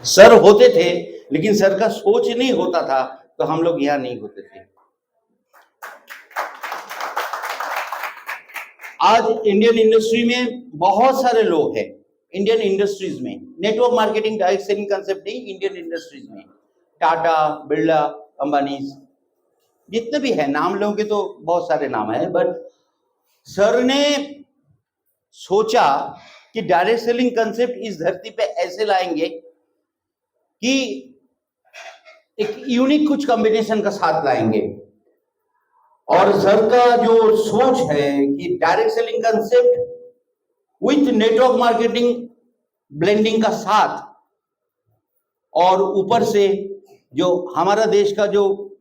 Sir होते थे लेकिन सर का सोच नहीं होता था तो हम लोग यहाँ नहीं होते थे। आज इंडियन इंडस्ट्री में बहुत सारे लोग हैं, इंडियन इंडस्ट्रीज में network marketing direct selling concept नहीं, इंडियन इंडस्ट्रीज में टाटा, बिरला, अंबानी, जितने भी है नाम लोगे तो बहुत सारे नाम है। बट सर ने सोचा कि डायरेक्ट सेलिंग कंसेप्ट इस धरती पे ऐसे लाएंगे कि एक यूनिक कुछ कॉम्बिनेशन का साथ लाएंगे। और सर का जो सोच है कि direct selling concept with network marketing blending का साथ, और ऊपर से जो हमारा देश का जो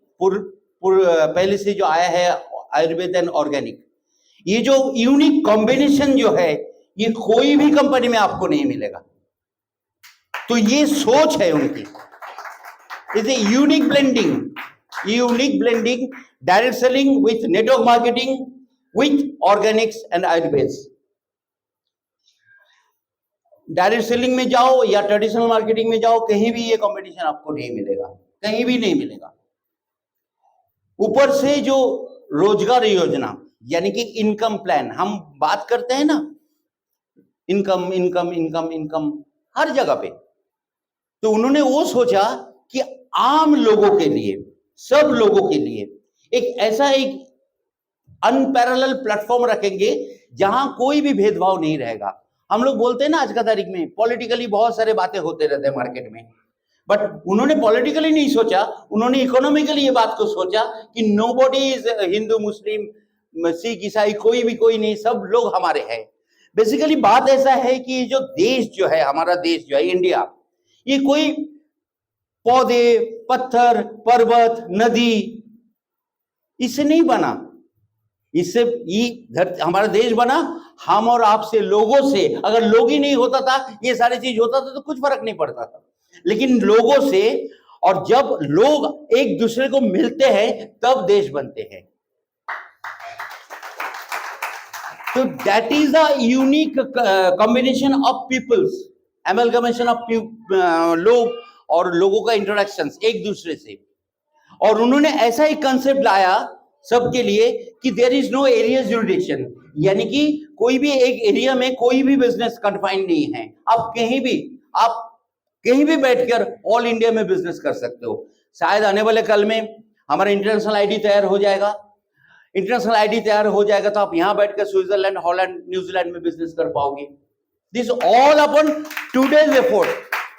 पहले से जो आया है आयुर्वेद एंड ऑर्गेनिक, ये जो यूनिक कॉम्बिनेशन जो है ये कोई भी कंपनी में आपको नहीं मिलेगा। तो ये सोच है उनकी, is a unique blending direct selling with network marketing with Organics and Ayurveda. Direct selling में जाओ या ट्रेडिशनल मार्केटिंग में जाओ, कहीं भी ये कॉम्बिनेशन आपको नहीं मिलेगा, कहीं भी नहीं मिलेगा। ऊपर से जो रोजगार योजना यानी कि इनकम प्लान, हम बात करते हैं ना, इनकम इनकम इनकम इनकम हर जगह पे, तो उन्होंने वो सोचा कि आम लोगों के लिए, सब लोगों के लिए एक ऐसा एक अनपैरेलल प्लेटफॉर्म रखेंगे जहां कोई भी भेदभाव नहीं रहेगा। हम लोग बोलते हैं ना आज का तारीख में पॉलिटिकली बहुत सारे बातें होते रहते हैं मार्केट में, बट उन्होंने पॉलिटिकली नहीं सोचा, उन्होंने इकोनॉमिकली ये बात को सोचा कि नोबॉडी इज हिंदू, मुस्लिम, सिख, ईसाई, कोई भी कोई नहीं, सब लोग हमारे हैं। बेसिकली बात ऐसा है कि जो देश जो है, हमारा देश जो है इंडिया, ये कोई पौधे, पत्थर, पर्वत, नदी इससे नहीं बना, इससे ये हमारा देश बना हम और आपसे, लोगों से। अगर लोग ही नहीं होता था, ये सारी चीज होता था तो कुछ फर्क नहीं पड़ता था, लेकिन लोगों से, और जब लोग एक दूसरे को मिलते हैं तब देश बनते हैं। तो that is a unique combination of peoples, amalgamation of लोग और लोगों का इंटरेक्शंस एक दूसरे से। और उन्होंने ऐसा एक कंसेप्ट लाया सबके लिए कि there is no area jurisdiction, यानी कि कोई भी एक एरिया में कोई भी बिजनेस कन्फाइंड नहीं है। आप कहीं भी बैठकर ऑल इंडिया में बिजनेस कर सकते हो। शायद आने वाले कल में हमारा इंटरनेशनल आईडी तैयार हो जाएगा, इंटरनेशनल आईडी तैयार हो जाएगा तो आप यहां बैठकर स्विट्जरलैंड, हॉलैंड, न्यूजीलैंड में बिजनेस कर पाओगे। This all upon today's effort.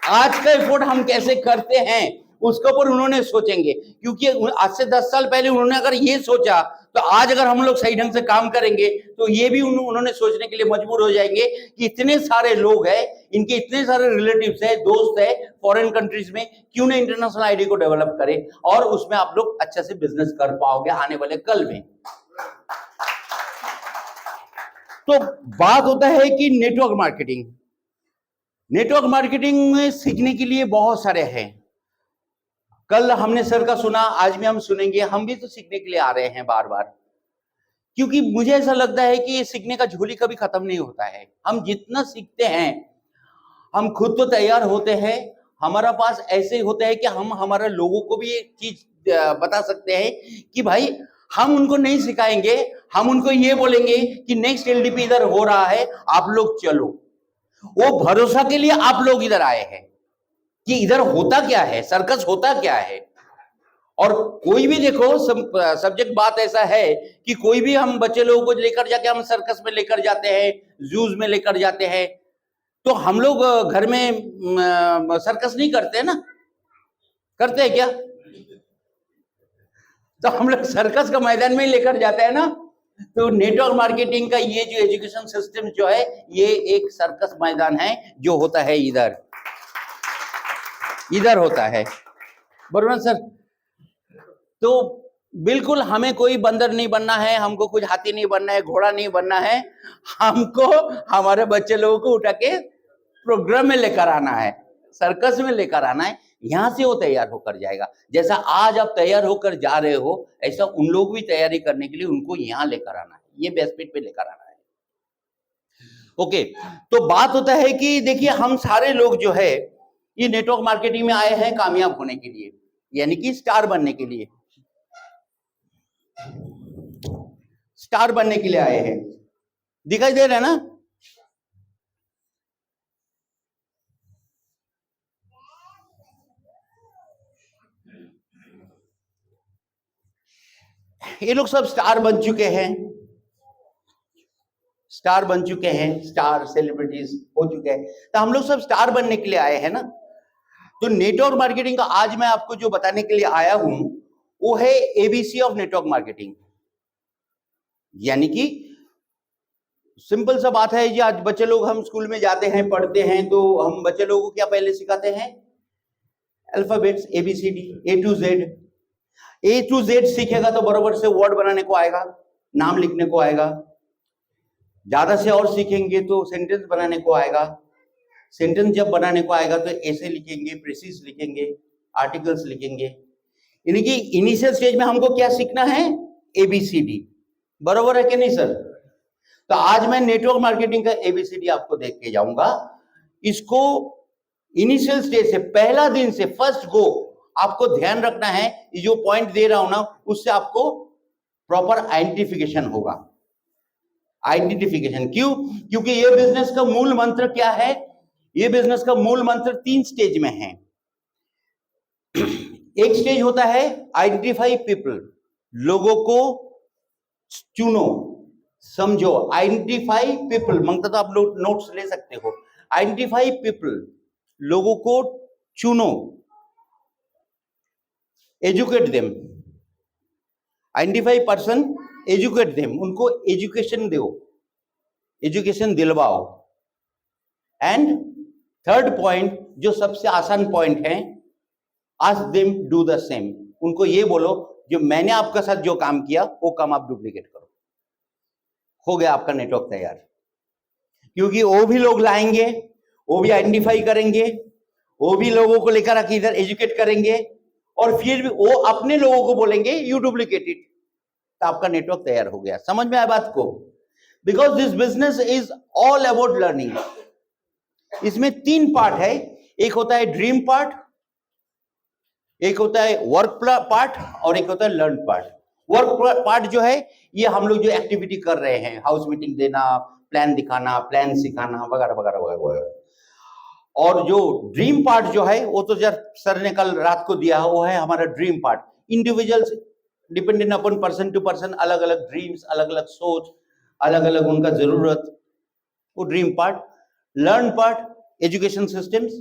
आज का एफर्ट हम कैसे करते हैं उसके ऊपर उन्होंने सोचेंगे, क्योंकि आज से 10 साल पहले उन्होंने अगर ये सोचा तो आज अगर हम लोग सही ढंग से काम करेंगे तो ये भी उन्होंने सोचने के लिए मजबूर हो जाएंगे कि इतने सारे लोग हैं, इनके इतने सारे रिलेटिव्स है, दोस्त है फॉरेन कंट्रीज में, क्यों ना इंटरनेशनल आईडी को डेवलप करें और उसमें आप लोग अच्छे से बिजनेस कर पाओगे आने वाले कल में। तो बात होता है कि नेटवर्क मार्केटिंग में सीखने के लिए बहुत सारे हैं। कल हमने सर का सुना, आज भी हम सुनेंगे, हम भी तो सीखने के लिए आ रहे हैं बार बार, क्योंकि मुझे ऐसा लगता है कि ये सीखने का झोली कभी खत्म नहीं होता है। हम जितना सीखते हैं, हम खुद तो तैयार होते हैं, हमारा पास ऐसे होता है कि हम हमारे लोगों को भी एक चीज बता सकते हैं कि भाई हम उनको नहीं सिखाएंगे, हम उनको ये बोलेंगे कि नेक्स्ट एलडीपी इधर हो रहा है, आप लोग चलो। वो भरोसा के लिए आप लोग इधर आए हैं कि इधर होता क्या है, सर्कस होता क्या है। और कोई भी देखो सब्जेक्ट बात ऐसा है कि कोई भी हम बच्चे लोगों को लेकर जाके हम सर्कस में लेकर जाते हैं, जूज में लेकर जाते हैं, तो हम लोग घर में सर्कस नहीं करते हैं ना, करते हैं क्या? तो हम लोग सर्कस का मैदान में ही लेकर जाते हैं ना। तो नेटवर्क मार्केटिंग का ये जो एजुकेशन सिस्टम जो है, ये एक सर्कस मैदान है जो होता है इधर होता है, बरोबर सर? तो बिल्कुल हमें कोई बंदर नहीं बनना है, हमको कुछ हाथी नहीं बनना है, घोड़ा नहीं बनना है, हमको हमारे बच्चे लोगों को उठा के प्रोग्राम में लेकर आना है, सर्कस में लेकर आना है। यहां से वो तैयार होकर जाएगा। जैसा आज आप तैयार होकर जा रहे हो, ऐसा उन लोग भी तैयारी करने के लिए उनको यहां लेकर आना है, ये बेसपीट पे लेकर आना है। ओके, तो बात होता है कि देखिए हम सारे लोग जो है ये नेटवर्क मार्केटिंग में आए हैं कामयाब होने के लिए, यानी कि स्टार बनने के लिए, स्टार बनने के लिए आए हैं। दिखाई दे रहा है ना? ये लोग सब स्टार बन चुके हैं, स्टार बन चुके हैं, स्टार सेलिब्रिटीज हो चुके हैं। तो हम लोग सब स्टार बनने के लिए आए हैं ना। तो नेटवर्क मार्केटिंग का आज मैं आपको जो बताने के लिए आया हूं वो है एबीसी ऑफ नेटवर्क मार्केटिंग। यानी कि सिंपल सा बात है जी, आज बच्चे लोग हम स्कूल में जाते हैं, पढ़ते हैं, तो हम बच्चे लोगों को क्या पहले सिखाते हैं? Alphabets, ABCD, A to Z. A to Z सीखेगा तो बराबर से वर्ड बनाने को आएगा, नाम लिखने को आएगा। ज्यादा से और सीखेंगे तो सेंटेंस बनाने को आएगा। सेंटेंस जब बनाने को आएगा तो ऐसे लिखेंगे, प्रेसिस लिखेंगे, आर्टिकल्स लिखेंगे। यानी कि इनिशियल स्टेज में हमको क्या सीखना है? एबीसीडी। बराबर है कि नहीं सर? तो आज मैं नेटवर्क मार्केटिंग का एबीसीडी आपको देख के जाऊंगा। इसको इनिशियल स्टेज से, पहला दिन से, फर्स्ट गो आपको ध्यान रखना है। ये जो पॉइंट दे रहा हूं ना, उससे आपको प्रॉपर आइडेंटिफिकेशन होगा। आइडेंटिफिकेशन क्यों? क्योंकि ये बिजनेस का मूल मंत्र क्या है? ये बिजनेस का मूल मंत्र 3 स्टेज में है। एक स्टेज होता है आइडेंटिफाई पीपल, लोगों को चुनो, समझो। आइडेंटिफाई पीपल मांगता तो आप लोग नोट्स ले सकते हो। आइडेंटिफाई पीपल, लोगों को चुनो। Educate them, identify person, educate them, उनको एजुकेशन दो, एजुकेशन दिलवाओ। एंड थर्ड पॉइंट जो सबसे आसान पॉइंट है, ask them do the same. उनको ये बोलो जो मैंने आपके साथ जो काम किया वो काम आप डुप्लीकेट करो। हो गया आपका नेटवर्क तैयार। क्योंकि वो भी लोग लाएंगे, वो भी आइडेंटिफाई करेंगे, वो भी लोगों को लेकर आके इधर एजुकेट करेंगे, और फिर भी वो अपने लोगों को बोलेंगे यू डुप्लीकेट इट। तो आपका नेटवर्क तैयार हो गया। समझ में आया बात को? Because this business is all about learning. इसमें 3 पार्ट है। एक होता है ड्रीम पार्ट, एक होता है वर्क पार्ट, और एक होता है लर्न पार्ट। वर्क पार्ट जो है ये हम लोग जो एक्टिविटी कर रहे हैं, हाउस मीटिंग देना, प्लान दिखाना, प्लान सिखाना, वगैरह वगैरह वगैरह। और जो ड्रीम पार्ट जो है वो तो जब सर ने कल रात को दिया, वो है हमारा dream part. Individuals dependent upon, person to person, अलग अलग ड्रीम्स, अलग अलग सोच, अलग अलग उनका जरूरत, वो dream part. Learn part education systems,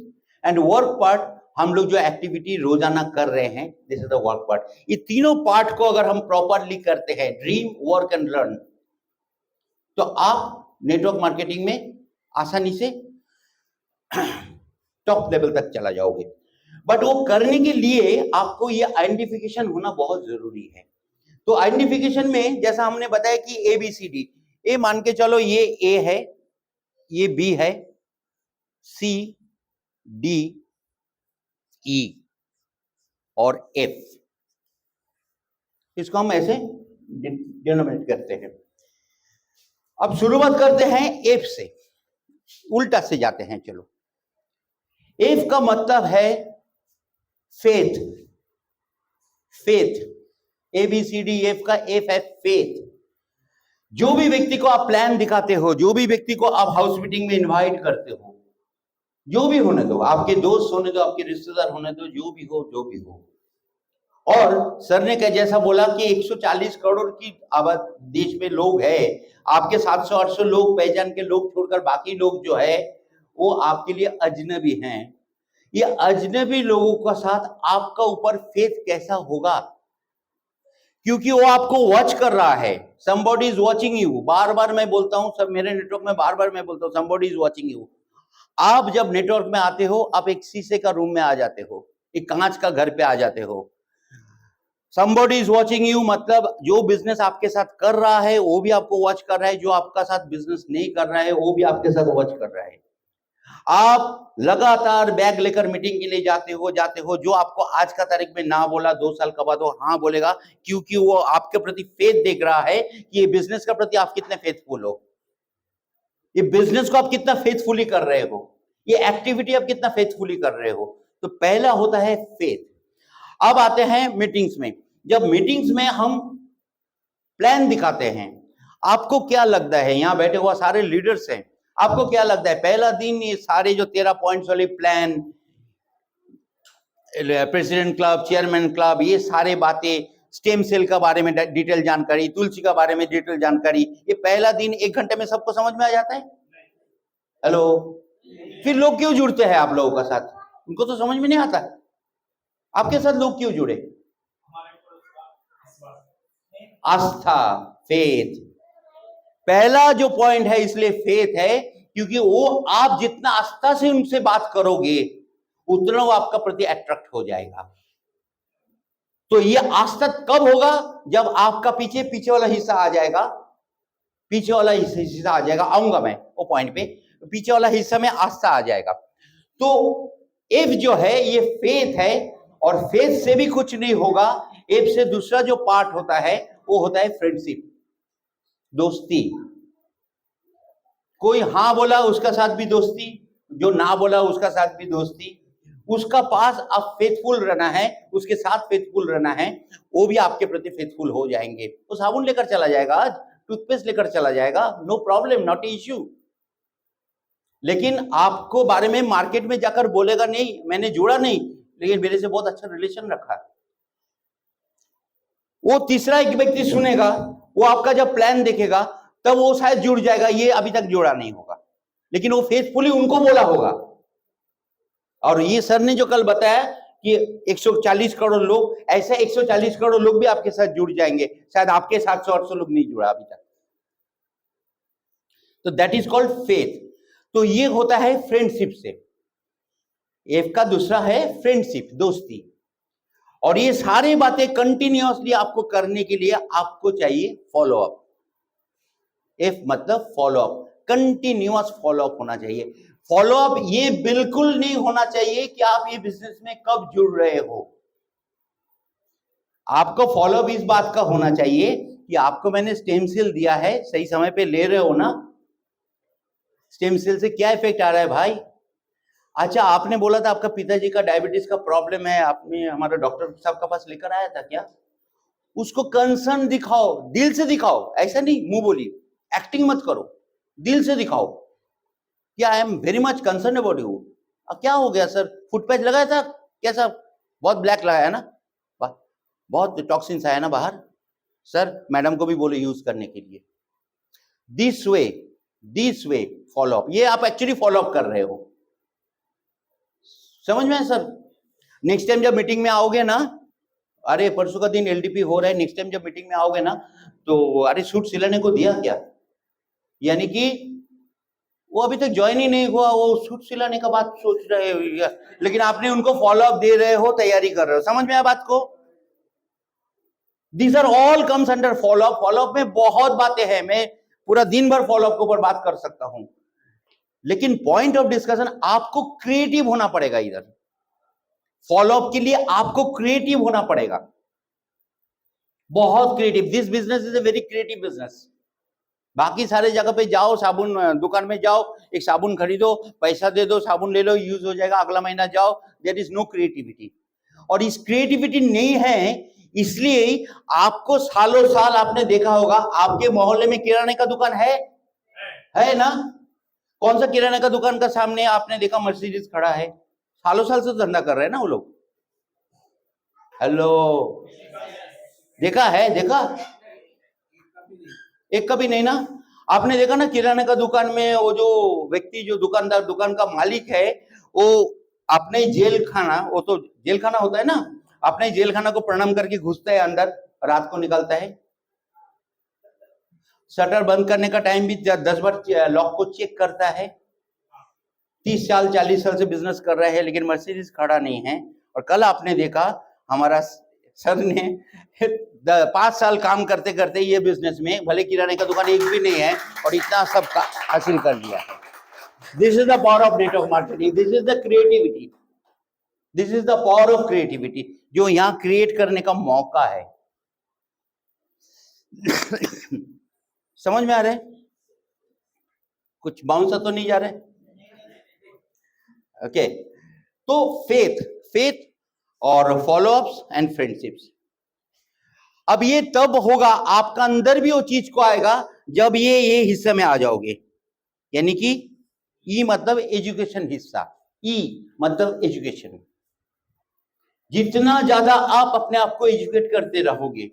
and work part हम लोग जो एक्टिविटी रोजाना कर रहे हैं, this is the work part. ये तीनों पार्ट को अगर हम प्रॉपरली करते हैं, ड्रीम, वर्क एंड लर्न, तो आप नेटवर्क मार्केटिंग में आसानी से टॉप लेवल तक चला जाओगे। बट वो करने के लिए आपको ये आइडेंटिफिकेशन होना बहुत जरूरी है। तो आइडेंटिफिकेशन में जैसा हमने बताया कि ABCD, ए मान के चलो ये ए है, ये बी है, सी, डी, ई और एफ। इसको हम ऐसे डिनोमिनेट करते हैं। अब शुरुआत करते हैं एफ से, उल्टा से जाते हैं। चलो, एफ का मतलब है फेथ। फेथ, ABCD, का एफ है फेथ। जो भी व्यक्ति को आप प्लान दिखाते हो, जो भी व्यक्ति को आप हाउस मीटिंग में इनवाइट करते हो, जो भी होने दो, आपके दोस्त होने दो, आपके रिश्तेदार होने दो, जो भी हो, जो भी हो। और सर ने जैसा बोला कि 140 करोड़ की आबादी देश में लोग है, आपके 700-800 लोग पहचान के लोग छोड़कर बाकी लोग जो है वो आपके लिए अजनबी हैं। ये अजनबी लोगों का साथ आपका ऊपर फेथ कैसा होगा? क्योंकि वो आपको वॉच कर रहा है। somebody is watching you। बार बार मैं बोलता हूं, सब मेरे नेटवर्क में बार बार मैं बोलता हूं, somebody is watching you। आप जब नेटवर्क में आते हो, आप एक शीशे का रूम में आ जाते हो, एक कांच का घर पे आ जाते हो। somebody is watching you मतलब जो बिजनेस आपके साथ कर रहा है वो भी आपको वॉच कर रहा है, जो आपका साथ बिजनेस नहीं कर रहा है वो भी आपके साथ वॉच कर रहा है। आप लगातार बैग लेकर मीटिंग के लिए जाते हो, जो आपको आज का तारीख में ना बोला, 2 साल के बाद वो हाँ बोलेगा, क्योंकि वो आपके प्रति फेथ देख रहा है कि ये बिजनेस के प्रति आप कितने फेथफुल हो, ये बिजनेस को आप कितना फेथफुली कर रहे हो, ये एक्टिविटी आप कितना फेथफुली कर रहे हो। तो पहला होता है फेथ। अब आते हैं मीटिंग्स में। जब मीटिंग्स में हम प्लान दिखाते हैं, आपको क्या लगता है, यहां बैठे हुआ सारे लीडर्स हैं, आपको क्या लगता है पहला दिन ये सारे जो 13 पॉइंट्स वाले plan, president club, chairman club, ये सारे बातें, स्टेम सेल का बारे में डिटेल जानकारी, तुलसी का बारे में डिटेल जानकारी, ये पहला दिन 1 घंटे में सबको समझ में आ जाता है? हेलो, फिर लोग क्यों जुड़ते हैं आप लोगों का साथ? उनको तो समझ में नहीं आता। आपके साथ लोग क्यों जुड़े? आस्था, फेथ। पहला जो पॉइंट है इसलिए फेथ है क्योंकि वो आप जितना आस्था से उनसे बात करोगे उतना वो आपका प्रति अट्रैक्ट हो जाएगा। तो ये आस्था कब होगा? जब आपका पीछे वाला हिस्सा आ जाएगा, पीछे वाला हिस्सा आ जाएगा, आऊंगा मैं वो पॉइंट पे, पीछे वाला हिस्सा में आस्था आ जाएगा। तो एफ जो है ये फेथ है, और फेथ से भी कुछ नहीं होगा। एफ से दूसरा जो पार्ट होता है वो होता है फ्रेंडशिप, दोस्ती। कोई हाँ बोला उसका साथ भी दोस्ती, जो ना बोला उसका साथ भी दोस्ती। उसका पास आप फेथफुल रहना है, उसके साथ फेथफुल रहना है, वो भी आपके प्रति फेथफुल हो जाएंगे। वो साबुन लेकर चला जाएगा, आज टूथपेस्ट लेकर चला जाएगा, नो प्रॉब्लम, नॉट इश्यू। लेकिन आपको बारे में मार्केट में जाकर बोलेगा नहीं, मैंने जुड़ा नहीं, लेकिन मेरे से बहुत अच्छा रिलेशन रखा है। वो तीसरा एक व्यक्ति सुनेगा, वो आपका जब प्लान देखेगा तब वो शायद जुड़ जाएगा, ये अभी तक जुड़ा नहीं होगा, लेकिन वो फेथफुली उनको बोला होगा। और ये सर ने जो कल बताया कि 140 करोड़ लोग, ऐसे 140 करोड़ लोग भी आपके साथ जुड़ जाएंगे, शायद आपके 700-800 लोग नहीं जुड़ा अभी तक। तो दैट इज कॉल्ड फेथ। तो ये होता है फ्रेंडशिप से। एफ का दूसरा है फ्रेंडशिप, दोस्ती। और ये सारी बातें कंटिन्यूअसली आपको करने के लिए आपको चाहिए फॉलोअप। एफ मतलब फॉलोअप, कंटिन्यूअस फॉलोअप होना चाहिए। फॉलोअप ये बिल्कुल नहीं होना चाहिए कि आप ये बिजनेस में कब जुड़ रहे हो। आपको फॉलोअप इस बात का होना चाहिए कि आपको मैंने स्टेम सेल दिया है, सही समय पे ले रहे हो ना? स्टेम सेल से क्या इफेक्ट आ रहा है भाई? अच्छा, आपने बोला था आपका पिताजी का डायबिटीज का प्रॉब्लम है, आपने हमारे डॉक्टर साहब के पास लेकर आया था क्या? उसको कंसर्न दिखाओ, दिल से दिखाओ, ऐसा नहीं मुंह बोली, एक्टिंग मत करो, दिल से दिखाओ कि I am very much concern about you. क्या हो गया सर? फुट पैच लगाया था कैसा? बहुत ब्लैक लगाया है ना, बहुत टॉक्सिन्स आया ना बाहर। सर मैडम को भी बोलो यूज करने के लिए। दिस वे फॉलोअप, ये आप एक्चुअली फॉलोअप कर रहे हो। समझ में है सर? नेक्स्ट टाइम जब मीटिंग में आओगे ना, अरे परसों का दिन एलडीपी हो रहा है, नेक्स्ट टाइम जब मीटिंग में आओगे ना तो अरे सूट सिलाने को दिया क्या? यानी कि वो अभी तक ज्वाइन ही नहीं हुआ, वो सूट सिलाने का बात सोच रहे हो, लेकिन आपने उनको फॉलोअप दे रहे हो, तैयारी कर रहे हो। समझ में आया बात को? These are all comes under follow up. Follow up में बहुत बातें हैं, मैं पूरा दिन भर फॉलोअप के ऊपर बात कर सकता हूं, लेकिन पॉइंट ऑफ डिस्कशन आपको क्रिएटिव होना पड़ेगा। इधर फॉलोअप के लिए आपको क्रिएटिव होना पड़ेगा, बहुत creative. This business is a very creative business. बाकी सारे जगह पे जाओ, साबुन दुकान में जाओ, एक साबुन खरीदो, पैसा दे दो, साबुन ले लो, यूज हो जाएगा, अगला महीना जाओ, देयर इज नो क्रिएटिविटी। और इस क्रिएटिविटी नहीं है, इसलिए आपको सालों साल आपने देखा होगा, आपके मोहल्ले में किराने का दुकान है ना? कौन सा किराने का दुकान का सामने आपने देखा मर्सिडीज खड़ा है? सालों साल से धंधा कर रहे हैं ना वो लोग। हेलो, देखा है? देखा एक कभी नहीं ना? आपने देखा ना किराने का दुकान में वो जो व्यक्ति, जो दुकानदार, दुकान का मालिक है, वो अपने जेल खाना, वो तो जेल खाना होता है ना, अपने जेल खाना को प्रणाम करके घुसता है अंदर, रात को निकलता है। शटर बंद करने का टाइम भी 10 बार लॉक को चेक करता है। 30 साल 40 साल से बिजनेस कर रहे हैं, लेकिन मर्सिडीज खड़ा नहीं है। और कल आपने देखा हमारा सर ने 5 साल काम करते करते ये बिजनेस में, भले किराने का दुकान एक भी नहीं है, और इतना सब हासिल कर लिया है। This is the power of network marketing, this is the creativity, this is the power of creativity, जो यहां क्रिएट करने का मौका है। समझ में आ रहा है? कुछ बाउंस तो नहीं जा रहे? ओके। तो फेथ और फॉलोअप्स एंड फ्रेंडशिप्स। अब ये तब होगा, आपका अंदर भी वो चीज को आएगा जब ये हिस्से में आ जाओगे, यानी कि ई मतलब एजुकेशन हिस्सा, ई मतलब एजुकेशन। जितना ज्यादा आप अपने आप को एजुकेट करते रहोगे,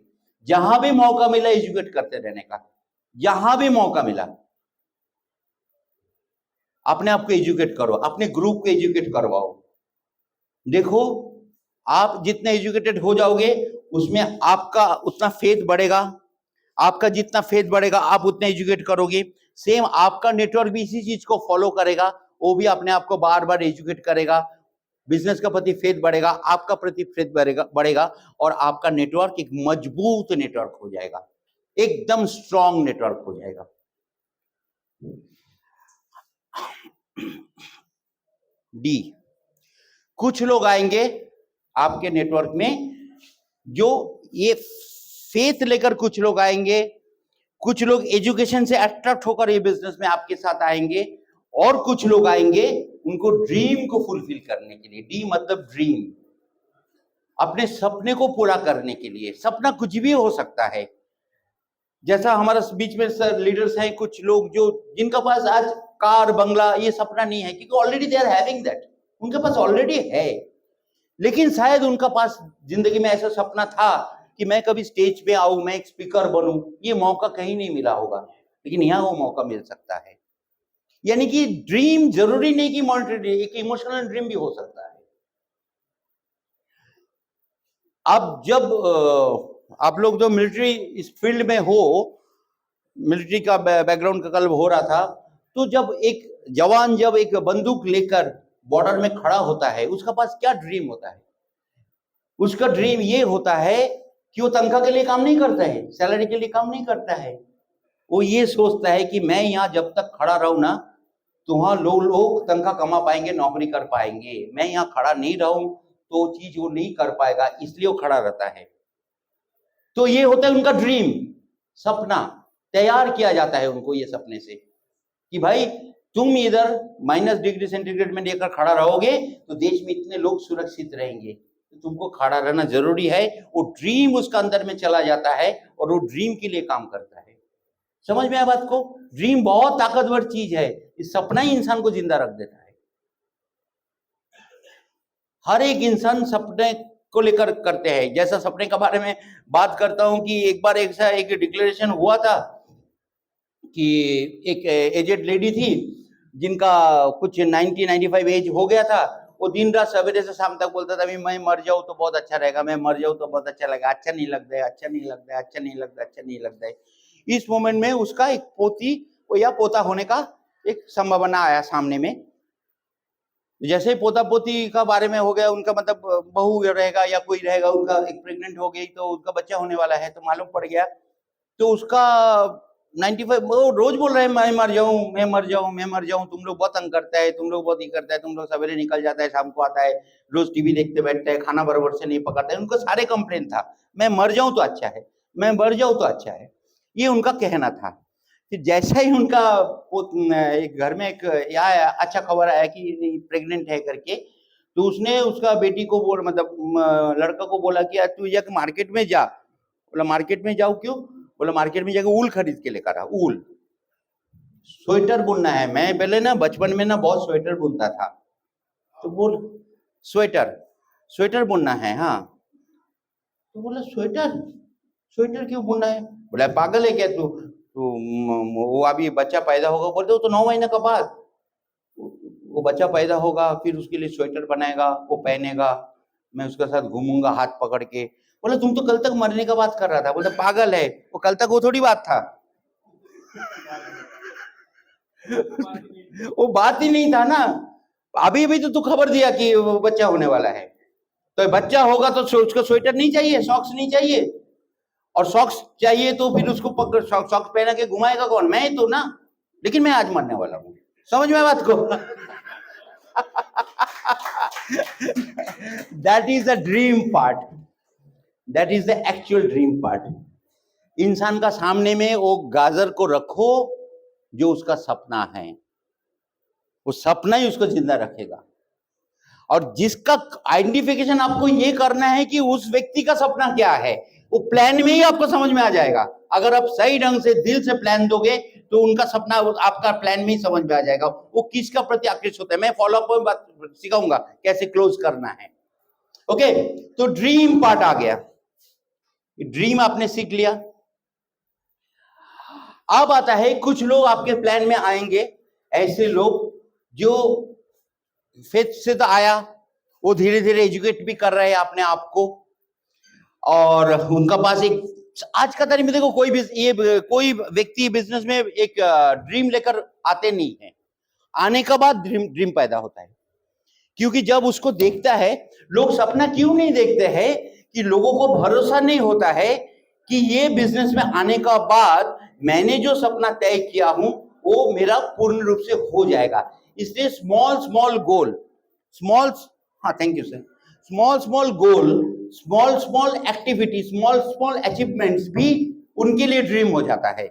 जहां भी मौका मिला एजुकेट करते रहने का, जहां भी मौका मिला अपने आप को एजुकेट करो, अपने ग्रुप को एजुकेट करवाओ। देखो आप जितने एजुकेटेड हो जाओगे उसमें आपका उतना फेथ बढ़ेगा, आपका जितना फेथ बढ़ेगा आप उतने एजुकेट करोगे। सेम आपका नेटवर्क भी इसी चीज को फॉलो करेगा, वो भी अपने आप को बार बार एजुकेट करेगा, बिजनेस का प्रति फेथ बढ़ेगा, आपका प्रति फेथ बढ़ेगा और आपका नेटवर्क एक मजबूत नेटवर्क हो जाएगा, एकदम स्ट्रॉन्ग नेटवर्क हो जाएगा। डी, कुछ लोग आएंगे आपके नेटवर्क में जो ये फेथ लेकर, कुछ लोग आएंगे, कुछ लोग एजुकेशन से अट्रैक्ट होकर ये बिजनेस में आपके साथ आएंगे, और कुछ लोग आएंगे उनको ड्रीम को फुलफिल करने के लिए। डी मतलब ड्रीम, अपने सपने को पूरा करने के लिए। सपना कुछ भी हो सकता है, जैसा हमारा बीच में सर लीडर्स हैं कुछ लोग जो जिनका पास आज कार बंगला ये सपना नहीं है, क्योंकि already they are having that, उनके पास ऑलरेडी है। लेकिन शायद उनका पास जिंदगी में ऐसा सपना था कि मैं कभी स्टेज पे आऊं, मैं एक स्पीकर बनूं, ये मौका कहीं नहीं मिला होगा, लेकिन यहाँ वो मौका मिल सकता है। यानी कि ड्रीम जरूरी नहीं कि मॉनेटरी, एक इमोशनल ड्रीम भी हो सकता है। अब जब आप लोग जो मिलिट्री इस फील्ड में हो, मिलिट्री का बैकग्राउंड का कल हो रहा था, तो जब एक जवान जब एक बंदूक लेकर बॉर्डर में खड़ा होता है, उसका पास क्या ड्रीम होता है? उसका ड्रीम ये होता है कि वो तनख्वाह के लिए काम नहीं करता है, सैलरी के लिए काम नहीं करता है, वो ये सोचता है कि मैं यहाँ जब तक खड़ा रहूं ना तो वहां लोग तनख्वाह कमा पाएंगे, नौकरी कर पाएंगे, मैं यहाँ खड़ा नहीं रहूं तो चीज वो नहीं कर पाएगा, इसलिए वो खड़ा रहता है। तो ये होता है उनका ड्रीम, सपना तैयार किया जाता है उनको ये सपने से कि भाई तुम इधर -डिग्री सेंटीग्रेड में लेकर खड़ा रहोगे तो देश में इतने लोग सुरक्षित रहेंगे, तो तुमको खड़ा रहना जरूरी है। वो ड्रीम उसका अंदर में चला जाता है और वो ड्रीम के लिए काम करता है। समझ में आया बात को? ड्रीम बहुत ताकतवर चीज है, इस सपना ही इंसान को जिंदा रख देता है। हर एक इंसान सपने को लेकर करते हैं। जैसा सपने के बारे में बात करता हूं कि एक बार एक डिक्लेरेशन हुआ था कि एक एजेड लेडी थी जिनका कुछ 90-95 एज हो गया था, वो दिन रात सवेरे से शाम तक बोलता था मैं मर जाऊं तो बहुत अच्छा रहेगा, मैं मर जाऊं तो बहुत अच्छा लगेगा, अच्छा नहीं लगता है, अच्छा नहीं लगता है, अच्छा नहीं लगता है, अच्छा नहीं लगता है। इस मोमेंट में उसका एक पोती या पोता होने का एक संभावना आया सामने में। जैसे ही पोता पोती का बारे में हो गया, उनका मतलब बहू रहेगा या कोई रहेगा, उनका एक प्रेग्नेंट हो गई तो उनका बच्चा होने वाला है, तो मालूम पड़ गया। तो उसका 95 वो रोज बोल रहे हैं मैं मर जाऊं, मैं मर जाऊं, मैं मर जाऊं, तुम लोग बहुत तंग करता है, तुम लोग बहुत ही करता है, तुम लोग सवेरे निकल जाता है, शाम को आता है, रोज टीवी देखते बैठता है, खाना बराबर से नहीं पकाता है। उनको सारे कंप्लेन था, मैं मर जाऊं तो अच्छा है, मैं मर जाऊं तो अच्छा है, ये उनका कहना था। फिर जैसा ही उनका एक घर में एक अच्छा खबर आया कि प्रेग्नेंट है करके, तो उसने उसका बेटी को मतलब लड़का को बोला कि तू जाके मार्केट में जा। बोला मार्केट में जाओ क्यों? बोला मार्केट में जाके ऊल खरीद के लेकर आ, ऊल, स्वेटर बुनना है। मैं पहले ना बचपन में ना बहुत स्वेटर बुनता था, तो बोल स्वेटर बुनना है। हाँ, तो बोला स्वेटर क्यों बुनना है? बोला पागल है क्या तू? तो वो अभी बच्चा पैदा होगा, बोलते हो तो 9 महीने के बाद वो बच्चा पैदा होगा, फिर उसके लिए स्वेटर बनाएगा, वो पहनेगा, मैं उसके साथ घूमूंगा हाथ पकड़ के। बोला तुम तो कल तक मरने का बात कर रहा था। बोला पागल है, वो कल तक वो थोड़ी बात था वो बात ही नहीं था ना। अभी भी तो तू खबर दिया कि वो बच्चा होने वाला है, तो बच्चा होगा तो उसको स्वेटर नहीं चाहिए, सॉक्स नहीं चाहिए, और सॉक्स चाहिए तो फिर उसको पकड़ सॉक्स पहना के घुमाएगा कौन? मैं ही तो ना। लेकिन मैं आज मरने वाला हूं, समझ में बात को? That is the dream part, that is the actual dream part. इंसान का सामने में वो गाजर को रखो जो उसका सपना है, वो सपना ही उसको जिंदा रखेगा। और जिसका आइडेंटिफिकेशन आपको ये करना है कि उस व्यक्ति का सपना क्या है, वो प्लान में ही आपको समझ में आ जाएगा। अगर आप सही ढंग से दिल से प्लान दोगे तो उनका सपना आपका प्लान में ही समझ में आ जाएगा, वो किसका प्रति आकृष्ट होता है। मैं फॉलोअप में बात सिखाऊंगा कैसे क्लोज करना है। ओके, तो ड्रीम पार्ट आ गया, ड्रीम आपने सीख लिया। अब आता है कुछ लोग आपके प्लान में आएंगे, ऐसे लोग जो फेथ से तो आया, वो धीरे धीरे एजुकेट भी कर रहे हैं अपने आप को, और उनका पास एक आज का तारीख में देखो कोई व्यक्ति बिजनेस में एक ड्रीम लेकर आते नहीं है, आने के बाद ड्रीम पैदा होता है। क्योंकि जब उसको देखता है, लोग सपना क्यों नहीं देखते हैं कि लोगों को भरोसा नहीं होता है कि ये बिजनेस में आने का बाद मैंने जो सपना तय किया हूं वो मेरा पूर्ण रूप से हो जाएगा। इसलिए small goal, thank you sir, small goal, small activity, small achievements भी उनके लिए ड्रीम हो जाता है।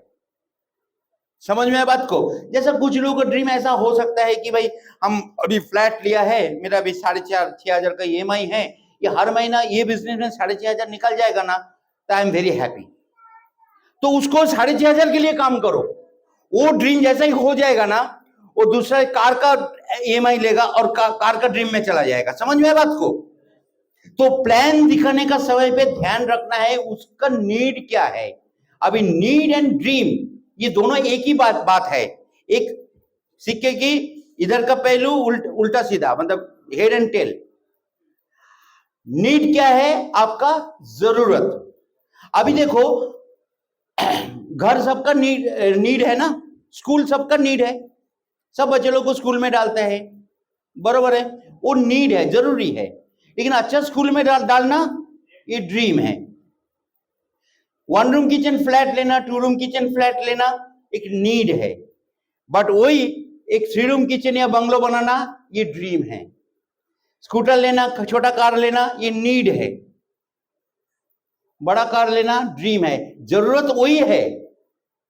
समझ में आया बात को? जैसा कुछ लोगों का ड्रीम ऐसा हो सकता है कि भाई हम अभी फ्लैट लिया है, मेरा अभी 4,500 का EMI है, ये हर महीना ये बिजनेस में 6,500 निकल जाएगा ना, तो आई एम वेरी हैप्पी। तो उसको 6,500 के लिए काम करो, वो ड्रीम जैसा ही हो जाएगा ना, वो दूसरा कार का EMI लेगा और कार का ड्रीम में चला जाएगा। समझ में आया बात को? तो प्लान दिखाने का समय पे ध्यान रखना है उसका नीड क्या है। अभी नीड एंड ड्रीम ये दोनों एक ही बात है, एक सिक्के की इधर का पहलू उल्टा सीधा, मतलब हेड एंड टेल। नीड क्या है आपका? जरूरत। अभी देखो घर सबका नीड है ना, स्कूल सबका नीड है, सब बच्चे लोग को स्कूल में डालते हैं, बरोबर है, वो नीड है, जरूरी है। लेकिन अच्छा स्कूल में डालना ये ड्रीम है। 1 रूम किचन फ्लैट लेना, 2 रूम किचन फ्लैट लेना एक नीड है, बट वही एक 3 रूम किचन या बंगलो बनाना ये ड्रीम है। स्कूटर लेना, छोटा कार लेना ये नीड है, बड़ा कार लेना ड्रीम है। जरूरत वही है,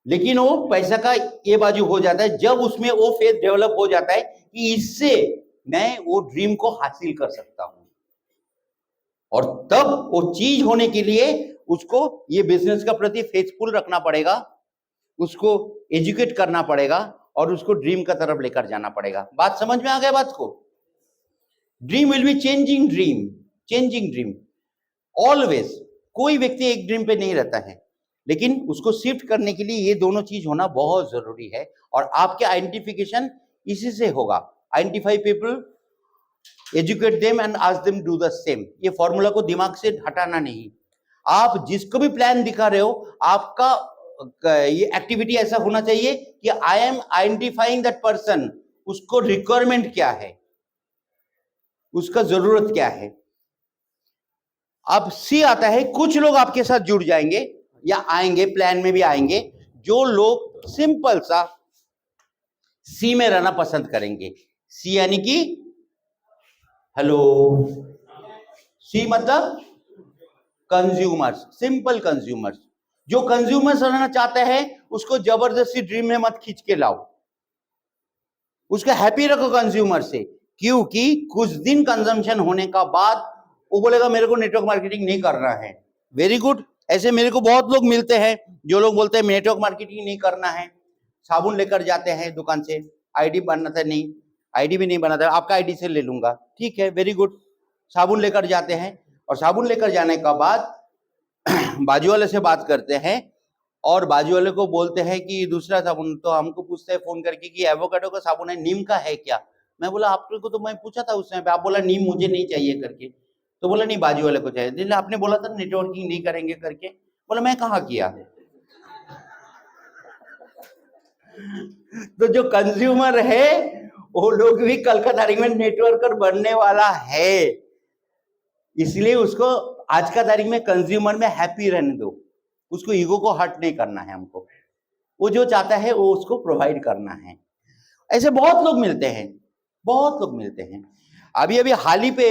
लेकिन वो पैसा का ये बाजू हो जाता है जब उसमें वो फेथ डेवलप हो जाता है कि इससे मैं वो ड्रीम को हासिल कर सकता हूं, और तब वो चीज होने के लिए उसको ये बिजनेस का प्रति फेथफुल रखना पड़ेगा, उसको एजुकेट करना पड़ेगा और उसको ड्रीम का तरफ लेकर जाना पड़ेगा। बात समझ में आ गया बात को? Dream will be changing dream always. कोई व्यक्ति एक ड्रीम पे नहीं रहता है, लेकिन उसको शिफ्ट करने के लिए ये दोनों चीज होना बहुत जरूरी है, और आपके आइडेंटिफिकेशन इसी से होगा। Identify people, educate them and ask them do the same. ये फॉर्मूला को दिमाग से हटाना नहीं। आप जिसको भी प्लान दिखा रहे हो, आपका ये एक्टिविटी ऐसा होना चाहिए कि I am identifying that person, उसको रिक्वायरमेंट क्या है, उसका जरूरत क्या है। अब सी आता है, कुछ लोग आपके साथ जुड़ जाएंगे या आएंगे, प्लान में भी आएंगे, जो लोग सिंपल सा सी में रहना पसंद करेंगे। सी यानी कि हेलो, सी मतलब कंज्यूमर्स, सिंपल कंज्यूमर्स। जो कंज्यूमर्स रहना चाहते हैं उसको जबरदस्ती ड्रीम में मत खींच के लाओ, उसको हैप्पी रखो कंज्यूमर से, क्योंकि कुछ दिन कंजम्पशन होने का बाद वो बोलेगा मेरे को नेटवर्क मार्केटिंग नहीं करना है। Very good. ऐसे मेरे को बहुत लोग मिलते हैं जो लोग बोलते हैं नेटवर्क मार्केटिंग नहीं करना है, साबुन लेकर जाते हैं दुकान से, आईडी बनाता नहीं, आईडी भी नहीं बनाता, आपका आईडी से ले लूंगा, ठीक है, वेरी गुड। साबुन लेकर जाते हैं, और साबुन लेकर जाने का बाद बाजू वाले से बात करते हैं, और बाजू वाले को बोलते हैं कि दूसरा साबुन, तो हमको पूछते हैं फोन करके कि एवोकाडो का साबुन है, नीम का है क्या? मैं बोला आपको तो मैं पूछा था उस समय पे, आप बोला नीम मुझे नहीं चाहिए करके, तो बोला नहीं बाजू वाले को चाहिए। आपने बोला था नेटवर्किंग नहीं करेंगे करके, बोला मैं कहाँ किया। तो जो कंज्यूमर है वो लोग भी कल का तारीख में नेटवर्कर बनने वाला है, इसलिए उसको आज का तारीख में कंज्यूमर में हैप्पी रहने दो, उसको ईगो को हर्ट नहीं करना है हमको, वो जो चाहता है वो उसको प्रोवाइड करना है। ऐसे बहुत लोग मिलते हैं। अभी अभी हाल ही पे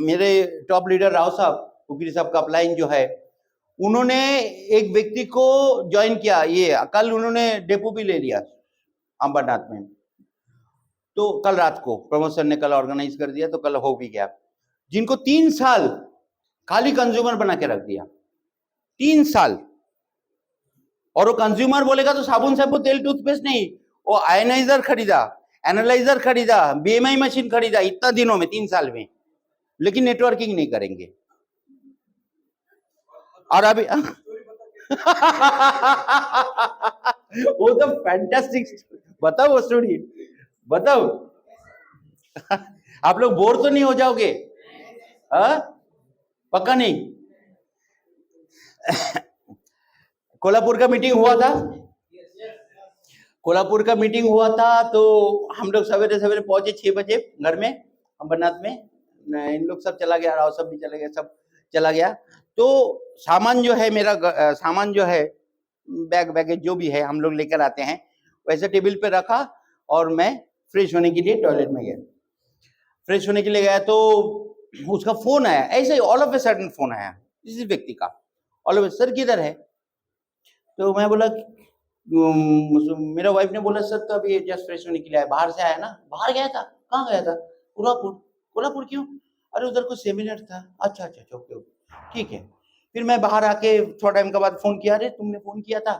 मेरे टॉप लीडर राव साहब, उकिरी साहब का अपलाइन जो है, उन्होंने एक व्यक्ति को ज्वाइन किया, ये कल उन्होंने डेपो भी ले लिया अंबरनाथ में। तो कल रात को प्रमोद ने कल ऑर्गेनाइज कर दिया, तो कल हो भी गया। जिनको 3 साल खाली कंज्यूमर बना के रख दिया, 3 साल, और वो कंज्यूमर बोलेगा तो साबुन शैम्पू तेल टूथपेस्ट नहीं, वो आयनाइजर खरीदा, एनालाइजर खरीदा, बीएमआई मशीन खरीदा इतना दिनों में, 3 साल में, लेकिन नेटवर्किंग नहीं करेंगे। और अभी वो तो फैंटास्टिक, बताओ वो स्टोरी, बताओ। आप लोग बोर तो नहीं हो जाओगे? हाँ, पक्का नहीं? कोल्हापुर का मीटिंग हुआ था, कोल्हापुर का मीटिंग हुआ था, तो हम लोग सवेरे सवेरे पहुंचे 6 बजे घर में अंबरनाथ में। इन लोग सब चला गया, राव सब भी चले गए, सब चला गया। तो सामान जो है मेरा, सामान जो है बैग बैगेज जो भी है हम लोग लेकर आते हैं, वैसे टेबल पे रखा, और मैं फ्रेश होने के लिए टॉयलेट में गया। फ्रेश होने के लिए गया तो उसका फोन आया, ऐसे ही all of a sudden phone आया किसी व्यक्ति का, ऑल ऑफ ए, सर किधर है? तो मैं बोला, मेरा वाइफ ने बोला सर तो अभी जस्ट फ्रेश होने के लिए आया, बाहर से आया ना। बाहर गया था? कहाँ गया था? कोल्हापुर। कोल्हापुर क्यों? अरे उधर कुछ सेमिनार था। अच्छा अच्छा अच्छा, ओके ओके, ठीक है। फिर मैं बाहर आके थोड़ा टाइम के बाद फोन किया, अरे तुमने फोन किया था?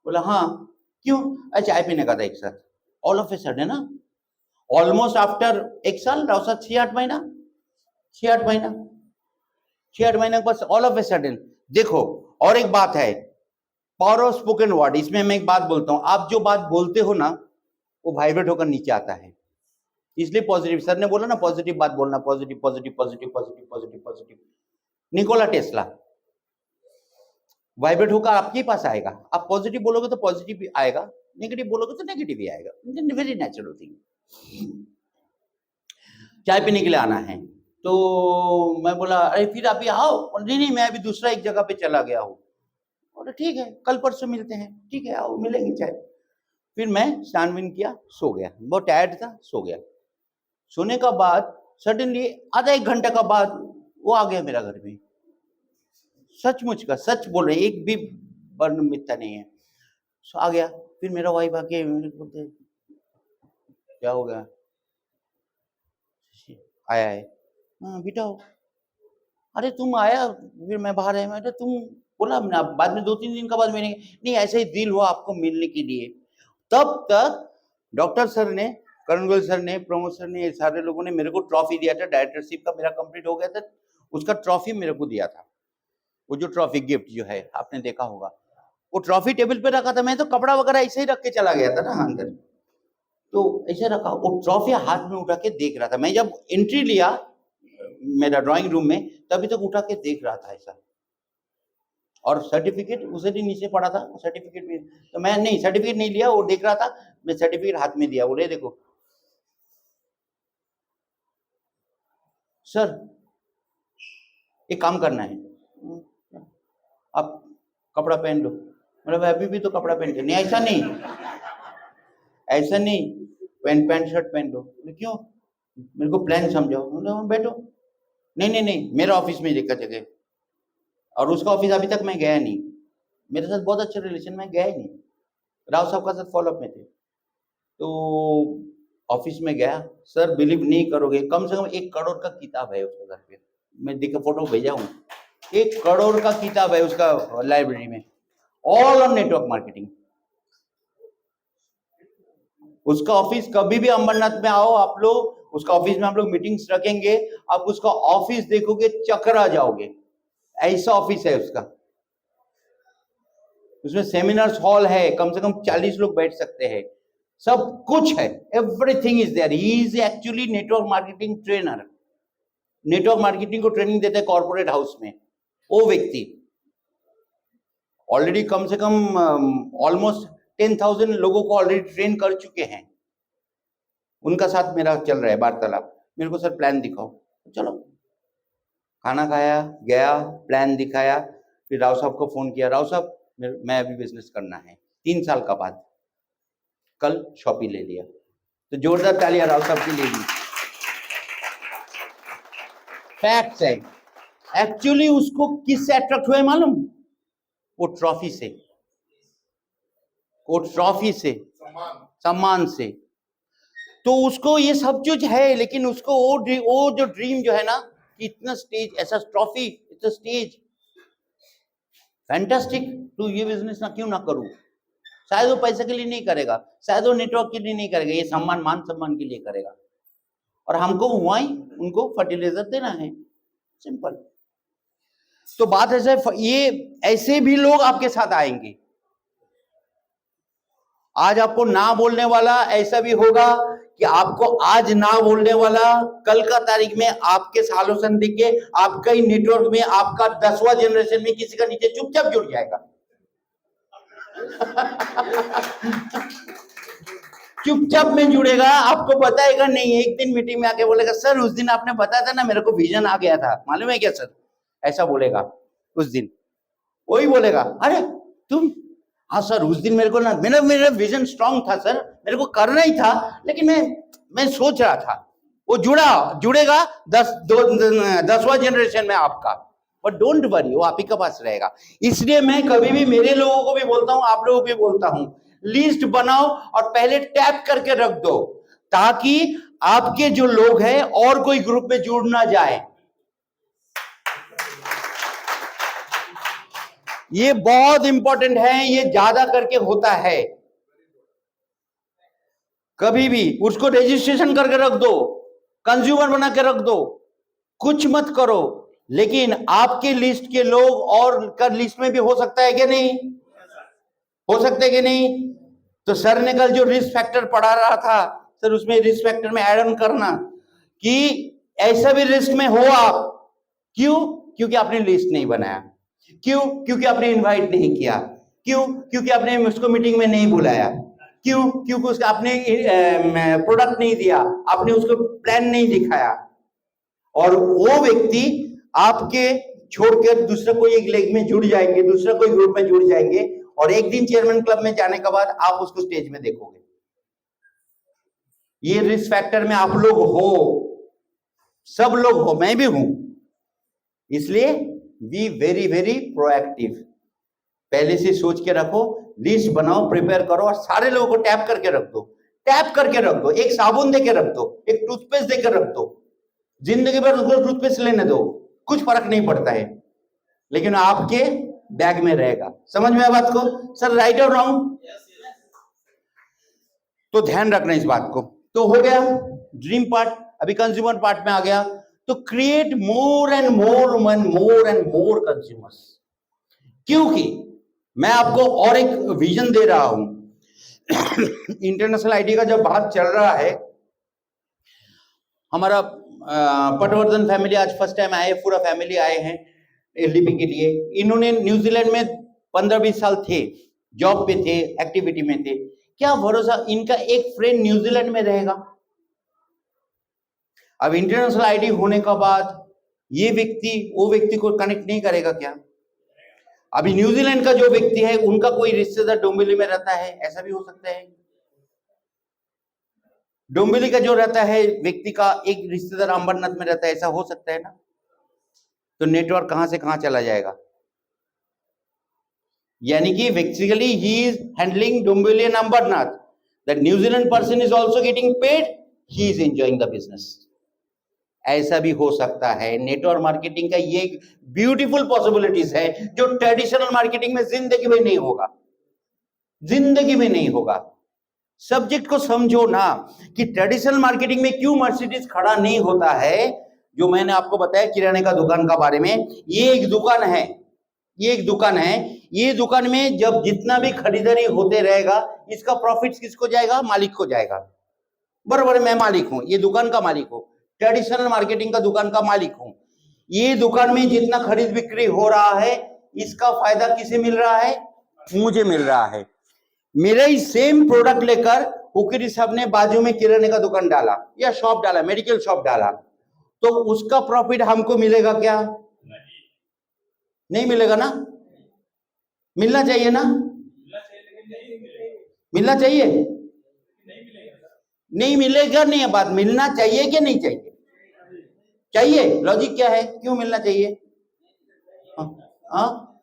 बोला हाँ, क्यों? अच्छा, चाय पीने का था एक साथ। ऑल ऑफ ए सडन ना, ऑलमोस्ट आफ्टर 1 साल, 6-8 महीना, 6-8 महीना, 6-8 महीने के बाद ऑल ऑफ ए सडन। देखो, और एक बात है, पावर ऑफ स्पोकन वर्ड। इसमें मैं एक बात बोलता हूं, आप जो बात बोलते हो ना, वो वाइब्रेट होकर नीचे आता है, इसलिए पॉजिटिव। सर ने बोला ना पॉजिटिव बात बोलना, positive positive positive positive positive positive. Nikola Tesla, vibrate होकर आपके पास आएगा। आप पॉजिटिव बोलोगे तो पॉजिटिव भी आएगा, नेगेटिव बोलोगे तो नेगेटिव भी आएगा। Very natural thing. चाय पीने के लिए आना है, तो मैं बोला अरे फिर अभी आओ। नहीं नहीं, मैं अभी दूसरा एक जगह पे चला गया हूँ। और ठीक है, कल परसों मिलते हैं। ठीक है, आओ, मिलेंगे चाय। फिर मैं स्नान विन किया, सो गया, बहुत टायर्ड था, सो गया। सोने का बाद सडनली आधा 1 घंटा का बाद वो आ गया मेरा घर में। सचमुच का सच बोल रहे, एक भी वर्ण मिथ्या नहीं है। सो आ गया। फिर मेरा वाइफ आके बोलते क्या हो गया? आया है? हाँ बेटा। अरे तुम आया, फिर मैं बाहर आया, मैं तुम बोला बाद में 2-3 दिन का बाद मिलेंगे। नहीं, ऐसे ही दिल हुआ आपको मिलने के लिए। तब तक डॉक्टर सर ने, करण गोयल सर ने, प्रमोद सर ने, ये सारे लोगों ने मेरे को ट्रॉफी दिया था। डायरेक्टरशिप का मेरा कंप्लीट हो गया था, उसका ट्रॉफी मेरे को दिया था। वो जो ट्रॉफी गिफ्ट जो है, आपने देखा होगा, वो ट्रॉफी टेबल पे रखा था। मैं तो कपड़ा वगैरह ऐसे ही रख के चला गया था ना अंदर, तो ऐसे रखा। वो ट्रॉफी हाथ में उठा के देख रहा था। मैं जब एंट्री लिया मेरा ड्राइंग रूम में, तभी तक उठा के देख रहा था ऐसा। और सर्टिफिकेट उसे भी नीचे पड़ा था, सर्टिफिकेट भी। तो मैं नहीं, सर्टिफिकेट नहीं लिया, वो देख रहा था। मैं सर्टिफिकेट हाथ में दिया, बोले देखो सर, एक काम करना है, आप कपड़ा पहन लो। मतलब अभी भी तो कपड़ा पहन के नहीं, ऐसा नहीं, ऐसा नहीं, पैंट शर्ट पहन लो। क्यों? मेरे को प्लान समझाओ। बैठो। नहीं नहीं नहीं, मेरा ऑफिस में देखा जगह, और उसका ऑफिस अभी तक मैं गया नहीं। मेरे साथ बहुत अच्छे रिलेशन में, गया ही नहीं। राव साहब का साथ फॉलोअप में थे, तो ऑफिस में गया। सर बिलीव नहीं करोगे, कम से कम 1 करोड़ का किताब है उसके घर पे। मैं देखा, फोटो भेजा हूँ। 1 करोड़ का किताब है उसका लाइब्रेरी में, ऑल ऑन नेटवर्क मार्केटिंग। उसका ऑफिस, कभी भी अंबरनाथ में आओ आप लोग, उसका ऑफिस में हम लोग मीटिंग्स रखेंगे, आप उसका ऑफिस देखोगे चकरा जाओगे, ऐसा ऑफिस है उसका। उसमें सेमिनार्स हॉल है, कम से कम 40 लोग बैठ सकते हैं, सब कुछ है, everything is there. He is actually network marketing trainer, network marketing को ट्रेनिंग देते हैं कॉर्पोरेट हाउस में। वो व्यक्ति ऑलरेडी कम से कम ऑलमोस्ट 10,000 लोगों को ऑलरेडी ट्रेन कर चुके हैं। उनका साथ मेरा चल रहा है वार्तालाप। मेरे को सर प्लान दिखाओ, चलो। खाना खाया, गया, प्लान दिखाया। फिर राव साहब को फोन किया, राव साहब मैं अभी बिजनेस करना है 3 साल का बाद, कल शॉपी ले लिया। तो जोरदार तालियां राव साहब की ले ली। फैक्ट्स है। एक्चुअली उसको किससे अट्रैक्ट हुए मालूम? वो ट्रॉफी से, वो ट्रॉफी से, सम्मान से। तो उसको ये सब चीज है, लेकिन उसको वो जो ड्रीम जो है ना कि इतना स्टेज, ऐसा ट्रॉफी, इतना स्टेज, फैंटास्टिक, तो ये बिजनेस ना क्यों ना करूं। शायद वो पैसे के लिए नहीं करेगा, शायद वो नेटवर्क के लिए नहीं करेगा, ये सम्मान, मान सम्मान के लिए करेगा। और हमको वहीं उनको फर्टिलाइजर देना है, सिंपल। तो बात ऐसे, ये ऐसे भी लोग आपके साथ आएंगे। आज आपको ना बोलने वाला ऐसा भी होगा कि आपको आज ना बोलने वाला कल का तारीख में आपके सालों देख के आपका ही नेटवर्क में आपका 10वां जनरेशन में किसी का नीचे चुपचाप जुड़ जाएगा। चुपचाप में जुड़ेगा, आपको बताएगा नहीं। एक दिन मीटिंग में आके बोलेगा, सर उस दिन आपने बताया था ना, मेरे को विजन आ गया था, मालूम है क्या सर, ऐसा बोलेगा उस दिन। वही बोलेगा, अरे तुम, हाँ सर उस दिन मेरे को ना, मेरा विजन स्ट्रांग था सर, मेरे को करना ही था, लेकिन मैं सोच रहा था। वो जुड़ेगा 10वां जनरेशन में आपका। बट डोंट वरी, वो आप ही के पास रहेगा। इसलिए मैं कभी भी मेरे लोगों को भी बोलता हूं, आप लोगों को भी बोलता हूं, लिस्ट बनाओ और पहले टैप करके रख दो, ताकि आपके जो लोग हैं और कोई ग्रुप में जुड़ ना जाए। ये बहुत इंपॉर्टेंट है, ये ज्यादा करके होता है। कभी भी उसको रजिस्ट्रेशन करके रख दो, कंज्यूमर बना के रख दो, कुछ मत करो, लेकिन आपके लिस्ट के लोग और का लिस्ट में भी हो सकता है कि नहीं, हो सकता है कि नहीं। तो सर ने कल जो रिस्क फैक्टर पढ़ा रहा था, सर उसमें रिस्क फैक्टर में ऐड ऑन करना कि ऐसा भी रिस्क में हो आप। क्यों? क्योंकि आपने लिस्ट नहीं बनाया। क्यों? क्योंकि आपने इनवाइट नहीं किया। क्यों? क्योंकि आपने उसको मीटिंग में नहीं बुलाया। क्यों? क्योंकि उसका आपने प्रोडक्ट नहीं दिया, आपने उसको प्लान नहीं दिखाया। और वो व्यक्ति आपके छोड़कर दूसरा कोई एक लेग में जुड़ जाएंगे, दूसरा कोई ग्रुप में जुड़ जाएंगे, और एक दिन चेयरमैन क्लब में जाने के बाद आप उसको स्टेज में देखोगे। ये रिस्क फैक्टर में आप लोग हो, सब लोग हो, मैं भी हूं। इसलिए बी वेरी वेरी प्रोएक्टिव। पहले से सोच के रखो, लिस्ट बनाओ, प्रिपेयर करो, और सारे लोगों को टैप करके रख दो। टैप करके रख दो, एक साबुन दे के रख दो, एक टूथपेस्ट दे के रख दो, जिंदगी भर उसको टूथपेस्ट लेने दो, कुछ फर्क नहीं पड़ता है, लेकिन आपके बैग में रहेगा। समझ में आया बात को? सर राइट और रॉन्ग? तो ध्यान रखना इस बात को। तो हो गया ड्रीम पार्ट, अभी कंज्यूमर पार्ट में आ गया। तो create more and more consumers. क्योंकि मैं आपको और एक विजन दे रहा हूं। इंटरनेशनल आईडी का जब बात चल रहा है, हमारा पटवर्धन फैमिली आज फर्स्ट टाइम आए, पूरा फैमिली आए हैं एलडीपी के लिए। इन्होंने न्यूजीलैंड में 15-20 साल थे, जॉब पे थे, एक्टिविटी में थे। क्या भरोसा इनका एक फ्रेंड न्यूजीलैंड में रहेगा? अब इंटरनेशनल आईडी होने का बाद ये व्यक्ति वो व्यक्ति को कनेक्ट नहीं करेगा क्या? अभी न्यूजीलैंड का जो व्यक्ति है, उनका कोई रिश्तेदार डोंबिवली में रहता है, ऐसा भी हो सकता है। डोंबिवली का जो रहता है व्यक्ति का एक रिश्तेदार अंबरनाथ में रहता है, ऐसा हो सकता है ना। तो नेटवर्क कहां से कहां चला जाएगा? यानी कि basically he is handling Dombivli and Ambernath, that New Zealand person is also getting paid, he is enjoying the business. ऐसा भी हो सकता है। नेटवर्क मार्केटिंग का ये ब्यूटीफुल पॉसिबिलिटीज है जो ट्रेडिशनल मार्केटिंग में जिंदगी में नहीं होगा, जिंदगी में नहीं होगा। सब्जेक्ट को समझो ना कि ट्रेडिशनल मार्केटिंग में क्यों मर्सिडीज खड़ा नहीं होता है। जो मैंने आपको बताया किराने का दुकान का बारे में, ये एक दुकान है, ये एक दुकान है। ये दुकान में जब जितना भी खरीदारी होते रहेगा, इसका प्रॉफिट किसको जाएगा? मालिक को जाएगा। बराबर, मैं मालिक हूं, ये दुकान का मालिक हूं, ट्रेडिशनल मार्केटिंग का दुकान का मालिक हूं। ये दुकान में जितना खरीद बिक्री हो रहा है, इसका फायदा किसे मिल रहा है? मुझे मिल रहा है। मेरा ही सेम प्रोडक्ट लेकर हुकेरी साहब ने बाजू में किराने का दुकान डाला या शॉप डाला, मेडिकल शॉप डाला, तो उसका प्रॉफिट हमको मिलेगा क्या? नहीं मिलेगा ना। मिलना चाहिए ना, मिलना चाहिए। नहीं मिलेगा, नहीं है बात, मिलना चाहिए कि नहीं चाहिए? चाहिए। लॉजिक क्या है, क्यों मिलना चाहिए? हाँ,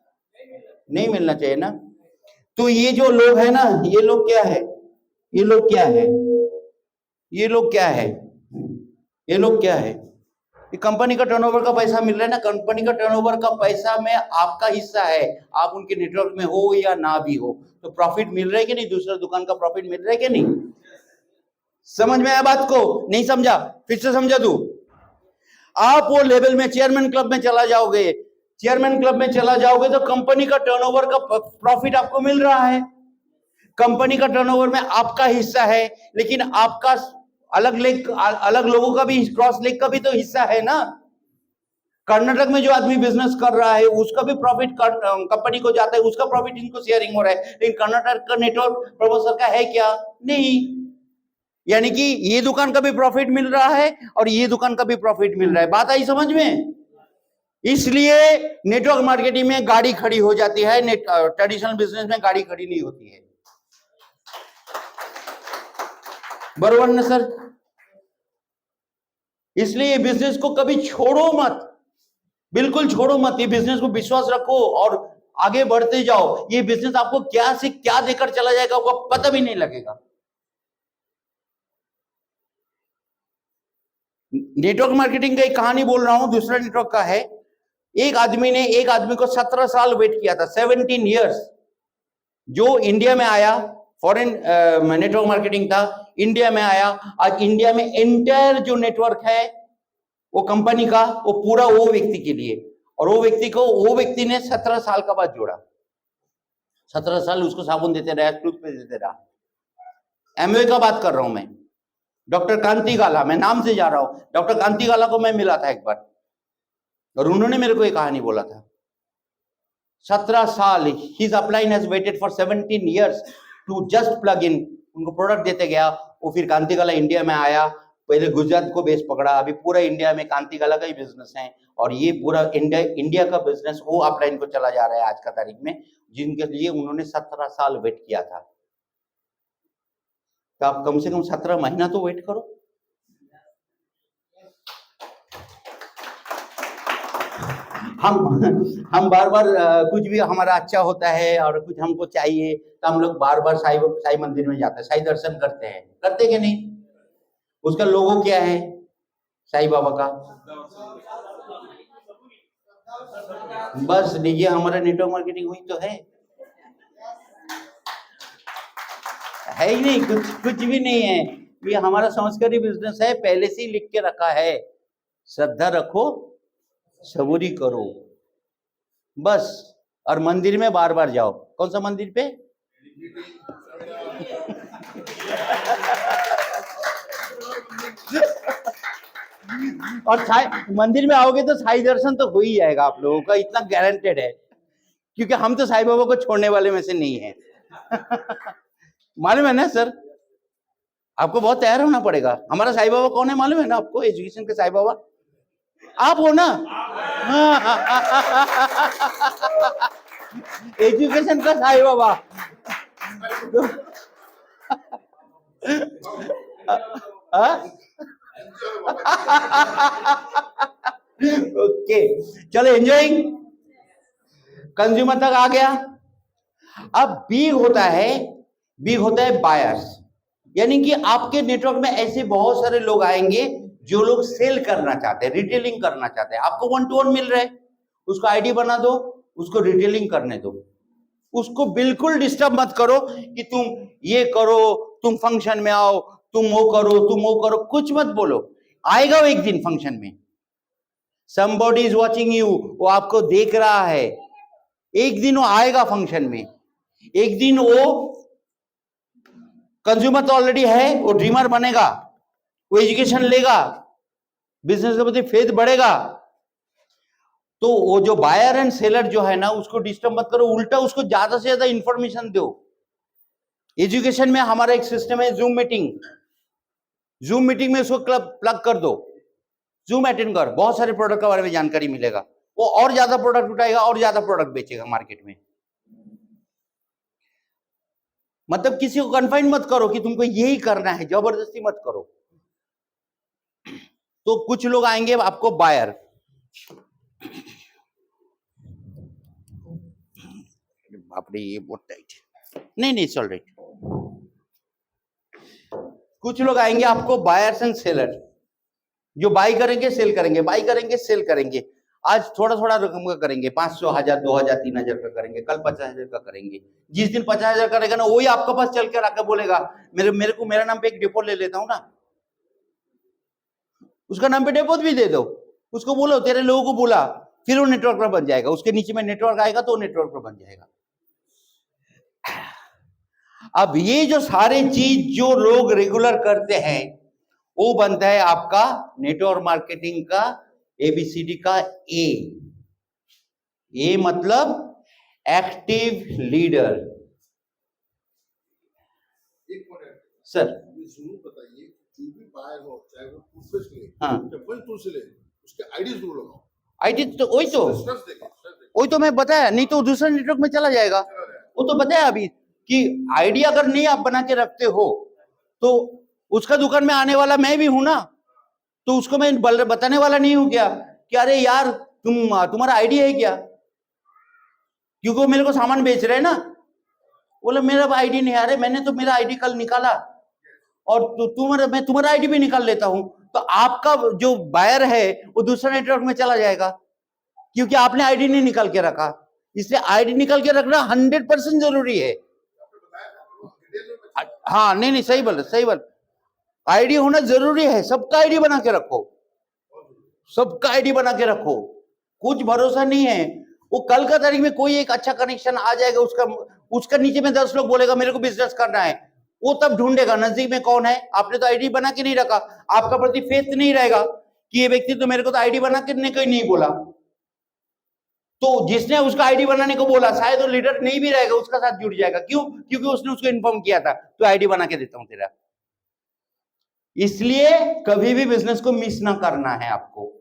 नहीं मिलना चाहिए ना। तो ये जो लोग है ना, ये लोग क्या है, ये लोग क्या है, ये लोग क्या है, ये लोग क्या है, ये कंपनी का टर्नओवर का पैसा मिल रहा है ना, कंपनी का टर्नओवर का पैसा में आपका हिस्सा है, आप उनके नेटवर्क में हो या ना भी हो, तो प्रॉफिट मिल रहा है कि नहीं, दूसरा दुकान का प्रॉफिट मिल रहा है कि नहीं? समझ में आया बात को? नहीं समझा? फिर से समझा तू। आप वो लेवल में चेयरमैन क्लब में चला जाओगे, चेयरमैन क्लब में चला जाओगे तो कंपनी का टर्नओवर का प्रॉफिट आपको मिल रहा है, कंपनी का टर्नओवर में आपका हिस्सा है, लेकिन आपका अलग लेग, अलग लोगों का भी, क्रॉस लेग का भी तो हिस्सा है ना। कर्नाटक में जो आदमी बिजनेस कर रहा है उसका भी प्रॉफिट कंपनी को जाता है, उसका प्रॉफिट इनको शेयरिंग हो रहा है, लेकिन कर्नाटक का नेटवर्क प्रमोशन का है क्या? नहीं। यानी कि ये दुकान का भी प्रॉफिट मिल रहा है और ये दुकान का भी प्रॉफिट मिल रहा है। बात आई समझ में? इसलिए नेटवर्क मार्केटिंग में गाड़ी खड़ी हो जाती है, ट्रेडिशनल बिजनेस में गाड़ी खड़ी नहीं होती है। बरोबर ना सर? इसलिए बिजनेस को कभी छोड़ो मत, बिल्कुल छोड़ो मत, ये बिजनेस को विश्वास रखो और आगे बढ़ते जाओ। ये बिजनेस आपको क्या से क्या देकर चला जाएगा आपको पता भी नहीं लगेगा। नेटवर्क मार्केटिंग का एक कहानी बोल रहा हूं, दूसरा नेटवर्क का है। एक आदमी ने एक आदमी को 17 साल वेट किया था, 17 इयर्स, जो इंडिया में आया, फॉरेन नेटवर्क मार्केटिंग था, इंडिया में आया। आज इंडिया में एंटायर जो नेटवर्क है वो कंपनी का, वो पूरा वो व्यक्ति के लिए, और वो व्यक्ति को वो व्यक्ति ने 17 साल का बाद जोड़ा। 17 साल उसको साबुन देते रहा, टूथपेस्ट देते रहा। एमवे का बात कर रहा हूं मैं, डॉक्टर कांति गाला, मैं नाम से जा रहा हूं, डॉक्टर कांति गाला को मैं मिला था एक बार और उन्होंने मेरे को एक कहानी बोला था। 17 साल his upline has waited for 17 years to just plug in, उनको प्रोडक्ट देते गया। वो फिर कांति गाला इंडिया में आया, पहले गुजरात को बेस पकड़ा, अभी पूरा इंडिया में कांति गाला का ही बिजनेस है, और ये पूरा इंडिया का बिजनेस वो अपलाइन को चला जा रहा है आज का तारीख में, जिनके लिए उन्होंने 17 साल वेट किया था। तो आप कम से कम 17 महीना तो वेट करो। हम बार बार कुछ भी हमारा अच्छा होता है और कुछ हमको चाहिए तो हम लोग बार बार साई मंदिर में जाते हैं, साई दर्शन करते हैं, करते कि नहीं? उसका लोगो क्या है साई बाबा का? बस लीजिए, हमारा नेटवर्क मार्केटिंग हुई तो है ही नहीं, कुछ भी नहीं है। ये हमारा संस्कारी बिजनेस है, पहले से ही लिख के रखा है, श्रद्धा रखो, सबूरी करो, बस। और मंदिर में बार बार जाओ। कौन सा मंदिर पे? और मंदिर में आओगे तो साई दर्शन तो हो ही जाएगा आप लोगों का, इतना गारंटेड है, क्योंकि हम तो साई बाबा को छोड़ने वाले में से नहीं है। मालूम है ना सर? आपको बहुत तैयार होना पड़ेगा। हमारा साई बाबा कौन है मालूम है ना आपको? एजुकेशन के साई बाबा आप हो ना। एजुकेशन का साई बाबा। ओके, चलो एंजॉयिंग। कंज्यूमर तक आ गया। अब बिग होता है बायर्स, यानी कि आपके नेटवर्क में ऐसे बहुत सारे लोग आएंगे जो लोग सेल करना चाहते हैं, रिटेलिंग करना चाहते हैं। आपको 1 to 1 मिल रहा है, उसको आईडी बना दो, उसको रिटेलिंग करने दो। उसको बिल्कुल डिस्टर्ब मत करो कि तुम ये करो, तुम फंक्शन में आओ, तुम वो करो, तुम वो करो, कुछ मत बोलो। आएगा वो एक दिन फंक्शन में, somebody is watching you, वो आपको देख रहा है। एक दिन वो आएगा फंक्शन में, एक दिन वो कंज्यूमर तो ऑलरेडी है, वो ड्रीमर बनेगा, वो एजुकेशन लेगा, बिजनेस के प्रति फेथ बढ़ेगा। तो वो जो बायर एंड सेलर जो है ना, उसको डिस्टर्ब मत करो, उल्टा उसको ज्यादा से ज्यादा इंफॉर्मेशन दो। एजुकेशन में हमारा एक सिस्टम है जूम मीटिंग, जूम मीटिंग में उसको प्लग कर दो, जूम अटेंड कर, बहुत सारे प्रोडक्ट के बारे में जानकारी मिलेगा, वो और ज्यादा प्रोडक्ट उठाएगा और ज्यादा प्रोडक्ट बेचेगा मार्केट में। मतलब किसी को कन्फाइन मत करो कि तुमको यही करना है, जबरदस्ती मत करो। तो कुछ लोग आएंगे आपको बायर, बाप रे ये बहुत टाइट, नहीं चल रही। कुछ लोग आएंगे आपको बायर्स एंड सेलर, जो बाई करेंगे सेल करेंगे, बाई करेंगे सेल करेंगे। आज थोड़ा थोड़ा रकम का करेंगे, 500, 1000, 2000, 3000 का करेंगे, कल 50,000 का करेंगे। जिस दिन 50,000 करेगा ना, वही आपके पास चल कर आकर बोलेगा मेरे को मेरा नाम पे एक डिपो ले लेता हूं ना, उसका नाम पे डिपो भी दे दो, उसको बोलो तेरे लोगों को बोला, फिर वो नेटवर्क पर बन जाएगा, उसके नीचे में नेटवर्क आएगा तो नेटवर्क पर बन जाएगा। अब ये जो सारे चीज जो लोग रेगुलर करते हैं, वो बनता है आपका नेटवर्क मार्केटिंग का एबीसीडी का ए मतलब एक्टिव लीडर। सर जरूर बताइए, जो भी बायर हो, चाहे वो टूथपेस्ट ले, हाँ, चप्पल टूल्स ले, उसके आईडी जरूर लगाओ। आईडी तो वही तो मैं बताया, नहीं तो दूसरा नेटवर्क में चला जाएगा। वो तो बताया अभी कि आईडी अगर नहीं आप बना के रखते हो तो उसका दुकान में आने वाला मैं भी हूं ना, तो उसको मैं बताने वाला नहीं हूं क्या कि अरे यार तुम्हारा आईडी है क्या, क्योंकि वो मेरे को सामान बेच रहे हैं ना। बोले मेरा आईडी नहीं, अरे मैंने तो मेरा आईडी कल निकाला और मैं तुम्हारा आईडी भी निकाल लेता हूं, तो आपका जो बायर है वो दूसरा नेटवर्क में चला जाएगा, क्योंकि आपने आईडी नहीं निकाल के रखा। इसलिए आईडी निकाल के रखना 100% जरूरी है। हाँ नहीं नहीं, सही बोल, सही बोल, आईडी होना जरूरी है। सबका आईडी बना के रखो, सबका आईडी बना के रखो। कुछ भरोसा नहीं है, वो कल का तारीख में कोई एक अच्छा कनेक्शन आ जाएगा, उसका नीचे में 10 लोग बोलेगा मेरे को बिजनेस करना है, वो तब ढूंढेगा नजदीक में कौन है। आपने तो आईडी बना के नहीं रखा, आपका प्रति फेथ नहीं रहेगा कि ये व्यक्ति तो मेरे को तो आईडी बना के नहीं बोला, तो जिसने उसका आईडी बनाने को बोला शायद वो लीडर नहीं भी रहेगा, उसका साथ जुड़ जाएगा। क्यों? क्योंकि उसने उसको इन्फॉर्म किया था तो आईडी बना के देता हूं तेरा। इसलिए कभी भी बिजनेस को मिस ना करना है, आपको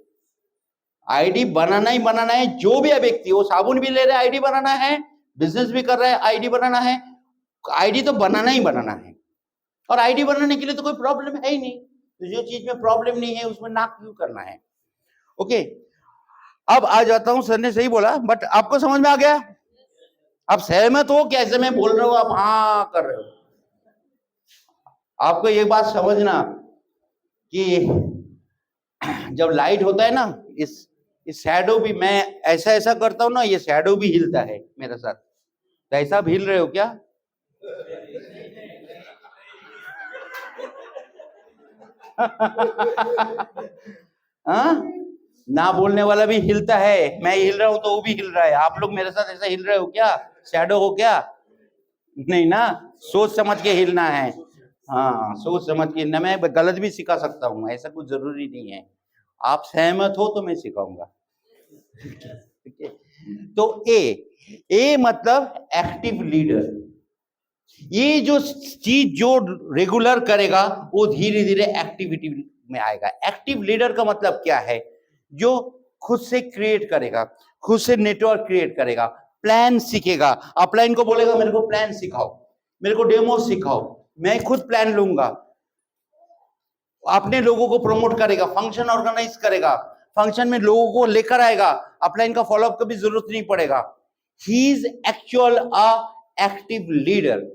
आईडी बनाना ही बनाना है। जो भी व्यक्ति, वो साबुन भी ले रहा है आईडी बनाना है, बिजनेस भी कर रहा है आईडी बनाना है, आईडी तो बनाना ही बनाना है। और आईडी बनाने के लिए तो कोई प्रॉब्लम है ही नहीं, तो जो चीज में प्रॉब्लम नहीं है उसमें ना क्यों करना है। ओके, अब आ जाता हूं, सर ने सही बोला, बट आपको समझ में आ गया? आप सहमत हो? कैसे मैं बोल रहा हूं आप हाँ कर रहे हो? आपको ये बात समझना कि जब लाइट होता है ना, इस शैडो भी, मैं ऐसा ऐसा करता हूं ना, ये शैडो भी हिलता है मेरे साथ। तो ऐसा आप हिल रहे हो क्या? हाँ, ना बोलने वाला भी हिलता है, मैं हिल रहा हूं तो वो भी हिल रहा है। आप लोग मेरे साथ ऐसा हिल रहे हो क्या? शैडो हो क्या? नहीं ना, सोच समझ के हिलना है। हाँ, सोच समझ के हिलना। मैं गलत भी सिखा सकता हूँ, ऐसा कुछ जरूरी नहीं है। आप सहमत हो तो मैं सिखाऊंगा। तो ए मतलब एक्टिव लीडर। ये जो चीज जो रेगुलर करेगा वो धीरे धीरे एक्टिविटी में आएगा। एक्टिव लीडर का मतलब क्या है? जो खुद से क्रिएट करेगा, खुद से नेटवर्क क्रिएट करेगा, प्लान सीखेगा। अपलाइन को बोलेगा मेरे को प्लान सिखाओ, मेरे को डेमो सिखाओ, मैं खुद प्लान लूंगा। अपने लोगों को प्रमोट करेगा, फंक्शन ऑर्गेनाइज करेगा, फंक्शन में लोगों को लेकर आएगा, अपलाइन का फॉलोअप का भी जरूरत नहीं पड़ेगा। He is actual a active leader.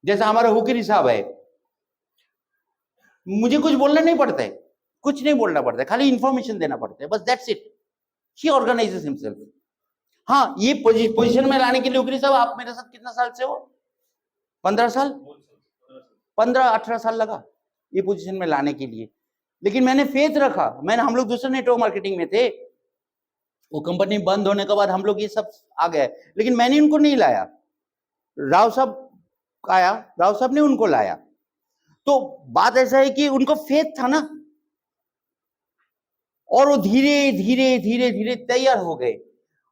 जैसा हमारा हुकिर साहब है, मुझे कुछ बोलना नहीं पड़ता है, कुछ नहीं बोलना पड़ता है, खाली इंफॉर्मेशन देना पड़ता है, बस that's it. He organises himself. हाँ, ये पोजीशन में लाने के लिए हुकिर साहब आप मेरे साथ कितना साल से हो? 15 साल, 15-18 साल लगा ये पोजीशन में लाने के लिए। लेकिन मैंने फेथ रखा। हम लोग दूसरे नेटवर्क मार्केटिंग में थे, वो कंपनी बंद होने के बाद हम लोग ये सब आ गए, लेकिन मैंने उनको नहीं लाया, राव साहब आया, राव साहब ने उनको लाया। तो बात ऐसा है कि उनको फेथ था ना, और वो धीरे धीरे धीरे धीरे तैयार हो गए।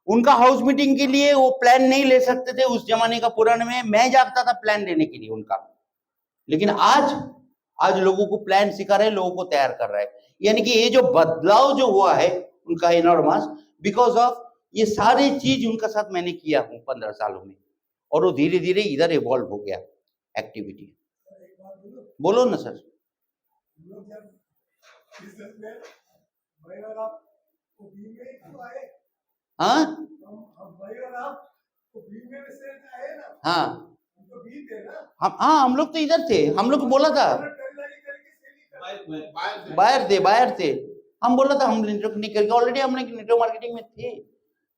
उनका हाउस मीटिंग के लिए वो प्लान नहीं ले सकते थे उस जमाने का, पुराने में मैं जागता था प्लान लेने के लिए उनका। लेकिन आज लोगों को प्लान सिखा रहे, लोगों को तैयार कर रहा है। यानी कि ये जो बदलाव जो हुआ है उनका इनॉर्मस, बिकॉज ऑफ ये सारी चीज उनका साथ मैंने किया हूं 15 सालों में, और वो धीरे धीरे इधर इवॉल्व हो गया एक्टिविटी। बोलो ना सर। हाँ हाँ, भी थे ना, हम, हाँ हम लोग तो इधर थे, हम लोग को बोला था टेलरिंग करके सेलिंग करते थे। बायर थे, हम बोला था हम नेटवर्क नहीं करके, ऑलरेडी हम नेटवर्क मार्केटिंग में थे,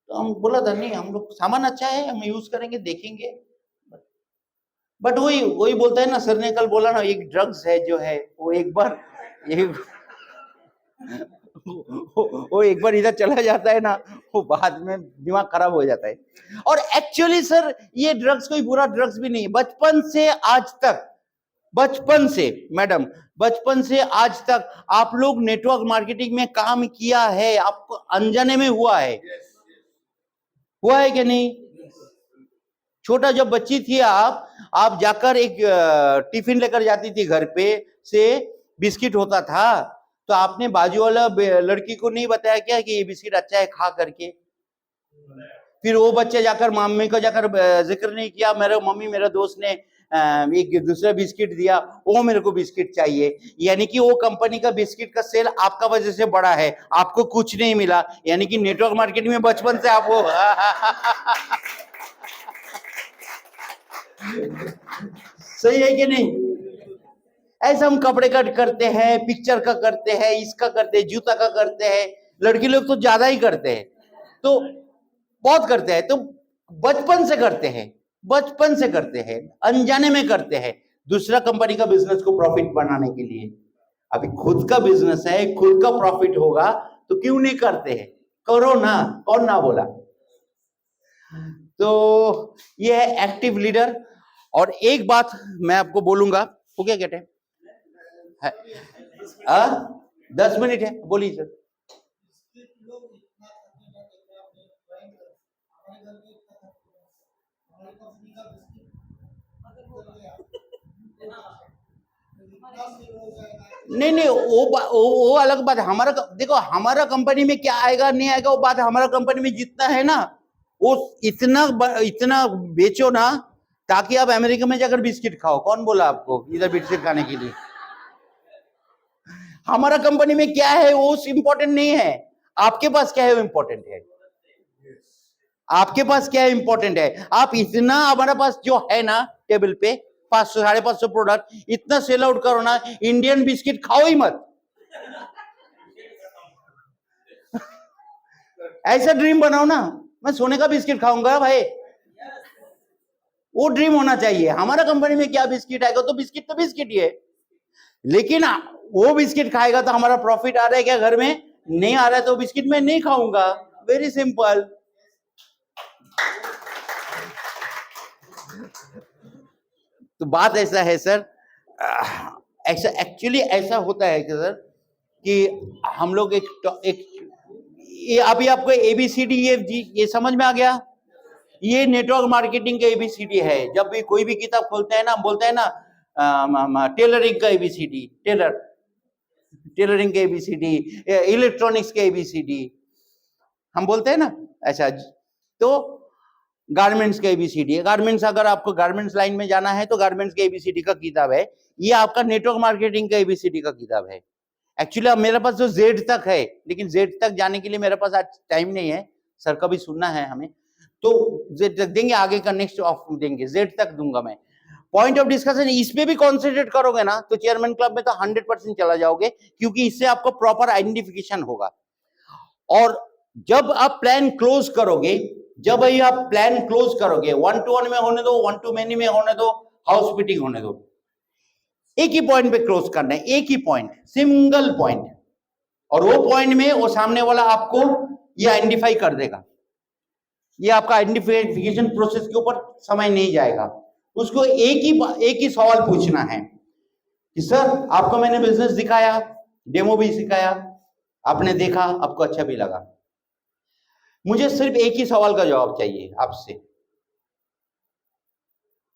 तो हम बोला था नहीं हम लोग सामान अच्छा है हम यूज करेंगे देखेंगे। बट वही वही बोलता है ना, सर ने कल बोला ना, एक ड्रग्स है जो है वो एक बार वो एक बार इधर चला जाता है ना, वो बाद में दिमाग खराब हो जाता है। और एक्चुअली सर ये ड्रग्स कोई बुरा ड्रग्स भी नहीं, बचपन से आज तक, बचपन से मैडम, बचपन से आज तक आप लोग नेटवर्क मार्केटिंग में काम किया है, आपको अनजाने में हुआ है, हुआ है कि नहीं? छोटा जब बच्ची थी आप जाकर एक टिफिन लेकर जाती थी घर पे से, बिस्किट होता था, तो आपने बाजू वाला लड़की को नहीं बताया क्या कि ये बिस्किट अच्छा है खा करके? फिर वो बच्चे जाकर मम्मी को जाकर जिक्र नहीं किया, मेरे मम्मी मेरे दोस्त ने एक दूसरा बिस्किट दिया, वो मेरे को बिस्किट चाहिए, यानी कि वो कंपनी का बिस्किट का सेल आपका वजह से बड़ा है, आपको कुछ नहीं मिला, यानी कि नेटवर्क मार्केटिंग में बचपन से आप वो सही है कि नहीं? ऐसा हम कपड़े का करते हैं, पिक्चर का करते हैं, इसका करते हैं, जूता का करते हैं, लड़की लोग तो ज्यादा ही करते हैं, तो बहुत करते हैं, तो बचपन से करते हैं, बचपन से करते हैं, अनजाने में करते हैं, दूसरा कंपनी का बिजनेस को प्रॉफिट बनाने के लिए। अभी खुद का बिजनेस है, खुद का प्रॉफिट होगा तो क्यों नहीं करते हैं? करो ना, कौन ना बोला? तो ये है एक्टिव लीडर। और एक बात मैं आपको बोलूंगा, हो गया क्या टाइम है? 10 मिनट है, बोलिए सर। नहीं नहीं, वो अलग बात है। हमारा देखो, हमारा कंपनी में क्या आएगा नहीं आएगा वो बात, हमारा कंपनी में जितना है ना वो इतना बेचो ना, ताकि आप अमेरिका में जाकर बिस्किट खाओ। कौन बोला आपको इधर बिस्किट खाने के लिए? हमारा कंपनी में क्या है वो इंपॉर्टेंट नहीं है, आपके पास क्या है वो इंपॉर्टेंट है। आपके पास क्या है इंपॉर्टेंट है। आप इतना हमारे पास जो है ना टेबल पे 500 550 प्रोडक्ट, इतना सेल आउट करो ना, इंडियन बिस्किट खाओ ही मत। ऐसा ड्रीम बनाओ ना, मैं सोने का बिस्किट खाऊंगा भाई, वो ड्रीम होना चाहिए। हमारा कंपनी में क्या बिस्किट आएगा, तो बिस्किट ही है, लेकिन वो बिस्किट खाएगा तो हमारा प्रॉफिट आ रहा है क्या घर में? नहीं आ रहा है, तो बिस्किट मैं नहीं खाऊंगा। Very simple. तो बात ऐसा है सर, ऐसा एक्चुअली ऐसा होता है कि सर कि हम लोग एक ये अभी आपको ABCD ये समझ में आ गया? ये नेटवर्क मार्केटिंग का ABCD है। जब भी कोई भी किताब खोलते हैं ना, बोलते हैं ना टेलरिंग का ABCD, टेलरिंग का ABCD, इलेक्ट्रॉनिक्स का ABCD हम बोलते हैं ना ऐसा। तो गारमेंट्स का ABCD है, गारमेंट्स, अगर आपको गारमेंट्स लाइन में जाना है तो गारमेंट्स के ABCD का किताब है। ये आपका नेटवर्क मार्केटिंग का ABCD का किताब है। एक्चुअली अब मेरे पास जो Z तक है, लेकिन Z तक जाने के लिए मेरे पास आज टाइम नहीं है, सर का भी सुनना है हमें, तो Z तक देंगे, आगे का नेक्स्ट ऑफ देंगे, Z तक दूंगा मैं। पॉइंट ऑफ डिस्कशन इस पे भी कॉन्सेंट्रेट करोगे ना तो चेयरमैन क्लब में तो 100% चला जाओगे, क्योंकि इससे आपको प्रॉपर आइडेंटिफिकेशन होगा। और जब आप प्लान क्लोज करोगे, जब ही आप प्लान क्लोज करोगे, 1-to-1 में होने दो, 1-to-many में होने दो, हाउस मीटिंग होने दो, एक ही पॉइंट पे क्लोज करना है, एक ही पॉइंट, सिंगल पॉइंट। और वो पॉइंट में वो सामने वाला आपको ये आइडेंटिफाई कर देगा। ये आपका आइडेंटिफिकेशन प्रोसेस के ऊपर समय नहीं जाएगा। उसको एक ही सवाल पूछना है कि सर आपको मैंने बिजनेस दिखाया, डेमो भी सिखाया, आपने देखा, आपको अच्छा भी लगा, मुझे सिर्फ एक ही सवाल का जवाब चाहिए आपसे।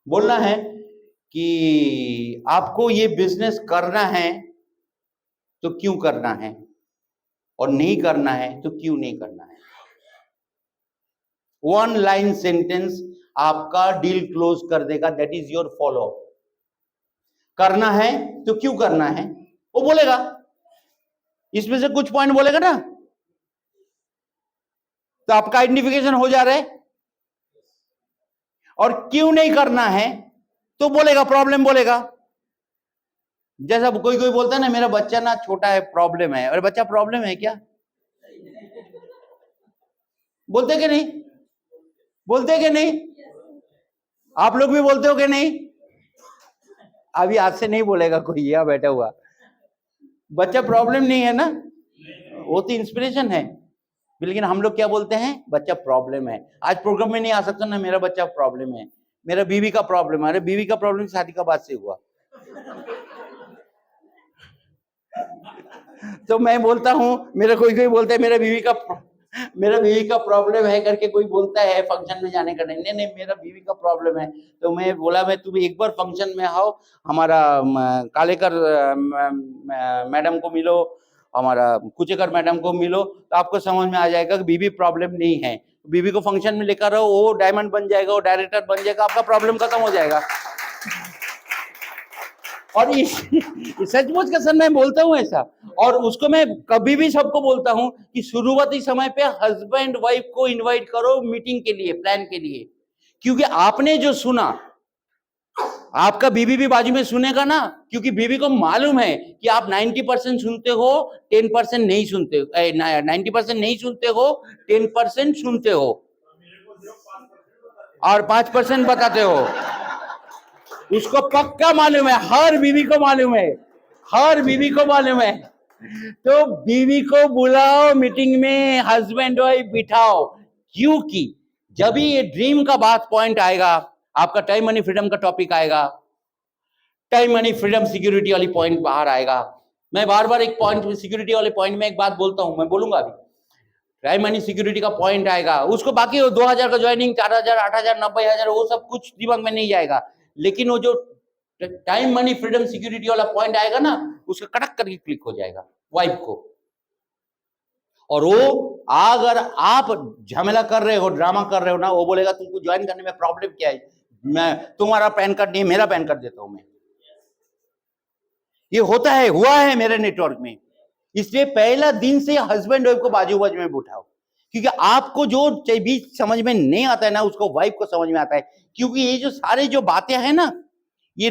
बोलना है कि आपको ये बिजनेस करना है तो क्यों करना है, और नहीं करना है तो क्यों नहीं करना है। 1 लाइन सेंटेंस आपका डील क्लोज कर देगा। That is your follow. करना है तो क्यों करना है वो बोलेगा, इसमें से कुछ पॉइंट बोलेगा ना, तो आपका आइडेंटिफिकेशन हो जा रहा है। और क्यों नहीं करना है तो बोलेगा प्रॉब्लम बोलेगा। जैसा कोई कोई बोलता है ना मेरा बच्चा ना छोटा है प्रॉब्लम है, अरे बच्चा प्रॉब्लम है क्या? बोलते कि नहीं? बोलते कि नहीं? आप लोग भी बोलते हो कि नहीं? अभी आज से नहीं बोलेगा कोई, यहाँ बैठा हुआ बच्चा प्रॉब्लम नहीं है ना, वो तो इंस्पिरेशन है। लेकिन हम लोग क्या बोलते हैं? बच्चा प्रॉब्लम है। आज प्रोग्राम में नहीं आ सकता ना, मेरा बच्चा प्रॉब्लम है, मेरा बीवी का प्रॉब्लम है। अरे बीवी का प्रॉब्लम शादी का बाद से हुआ। तो मैं बोलता हूं, मेरा कोई कोई बोलता है मेरा बीवी का प्रॉब्लम है करके कोई बोलता है फंक्शन में जाने का। नहीं नहीं, मेरा बीवी का प्रॉब्लम है। तो मैं बोला मैं तुम एक बार फंक्शन में आओ, हमारा कालेकर मैडम को मिलो, हमारा कुचेकर मैडम को मिलो, तो आपको समझ में आ जाएगा कि बीवी प्रॉब्लम नहीं है। बीवी को फंक्शन में लेकर आओ, वो डायमंड बन जाएगा, वो डायरेक्टर बन जाएगा, आपका प्रॉब्लम खत्म हो जाएगा। और सचमुच का सर मैं बोलता हूँ ऐसा, और उसको मैं कभी भी सबको बोलता हूँ कि शुरुआती समय पे हस्बैंड वाइफ को इनवाइट करो मीटिंग के लिए, प्लान के लिए, क्योंकि आपने जो सुना आपका बीवी भी बाजू में सुनेगा ना, क्योंकि बीवी को मालूम है कि आप 90% सुनते हो, 10% नहीं सुनते, 90% नहीं सुनते हो, 10% सुनते हो और 5% बताते हो। उसको पक्का मालूम है, हर बीवी को मालूम है, हर बीवी को मालूम है। तो बीवी को बुलाओ मीटिंग में, हस्बैंड वाइफ बिठाओ, क्योंकि जब भी ये ड्रीम का बात पॉइंट आएगा, आपका टाइम मनी फ्रीडम का टॉपिक आएगा, टाइम मनी फ्रीडम सिक्योरिटी वाली पॉइंट बाहर आएगा। मैं बार बार एक पॉइंट सिक्योरिटी वाले पॉइंट में एक बात बोलता हूं, मैं बोलूंगा अभी टाइम मनी सिक्योरिटी का पॉइंट आएगा, उसको बाकी 2000 का ज्वाइनिंग, 4000, 8000, 90000 वो सब कुछ दिमाग में नहीं जाएगा, लेकिन वो जो टाइम मनी फ्रीडम सिक्योरिटी वाला पॉइंट आएगा ना, उसका कड़क करके क्लिक हो जाएगा वाइफ को। और वो अगर आप झमेला कर रहे हो, ड्रामा कर रहे हो ना, वो बोलेगा तुमको ज्वाइन करने में प्रॉब्लम क्या है, मैं तुम्हारा पैन कार्ड नहीं मेरा पैन कार्ड देता हूं मैं। ये होता है, हुआ है मेरे नेटवर्क में। इसलिए पहला दिन से हस्बैंड वाइफ को बाजू बाजू में बिठाओ, क्योंकि आपको जो भी समझ में नहीं आता है ना, उसको वाइफ को समझ में आता है। क्योंकि ये जो सारे जो बातें हैं ना, ये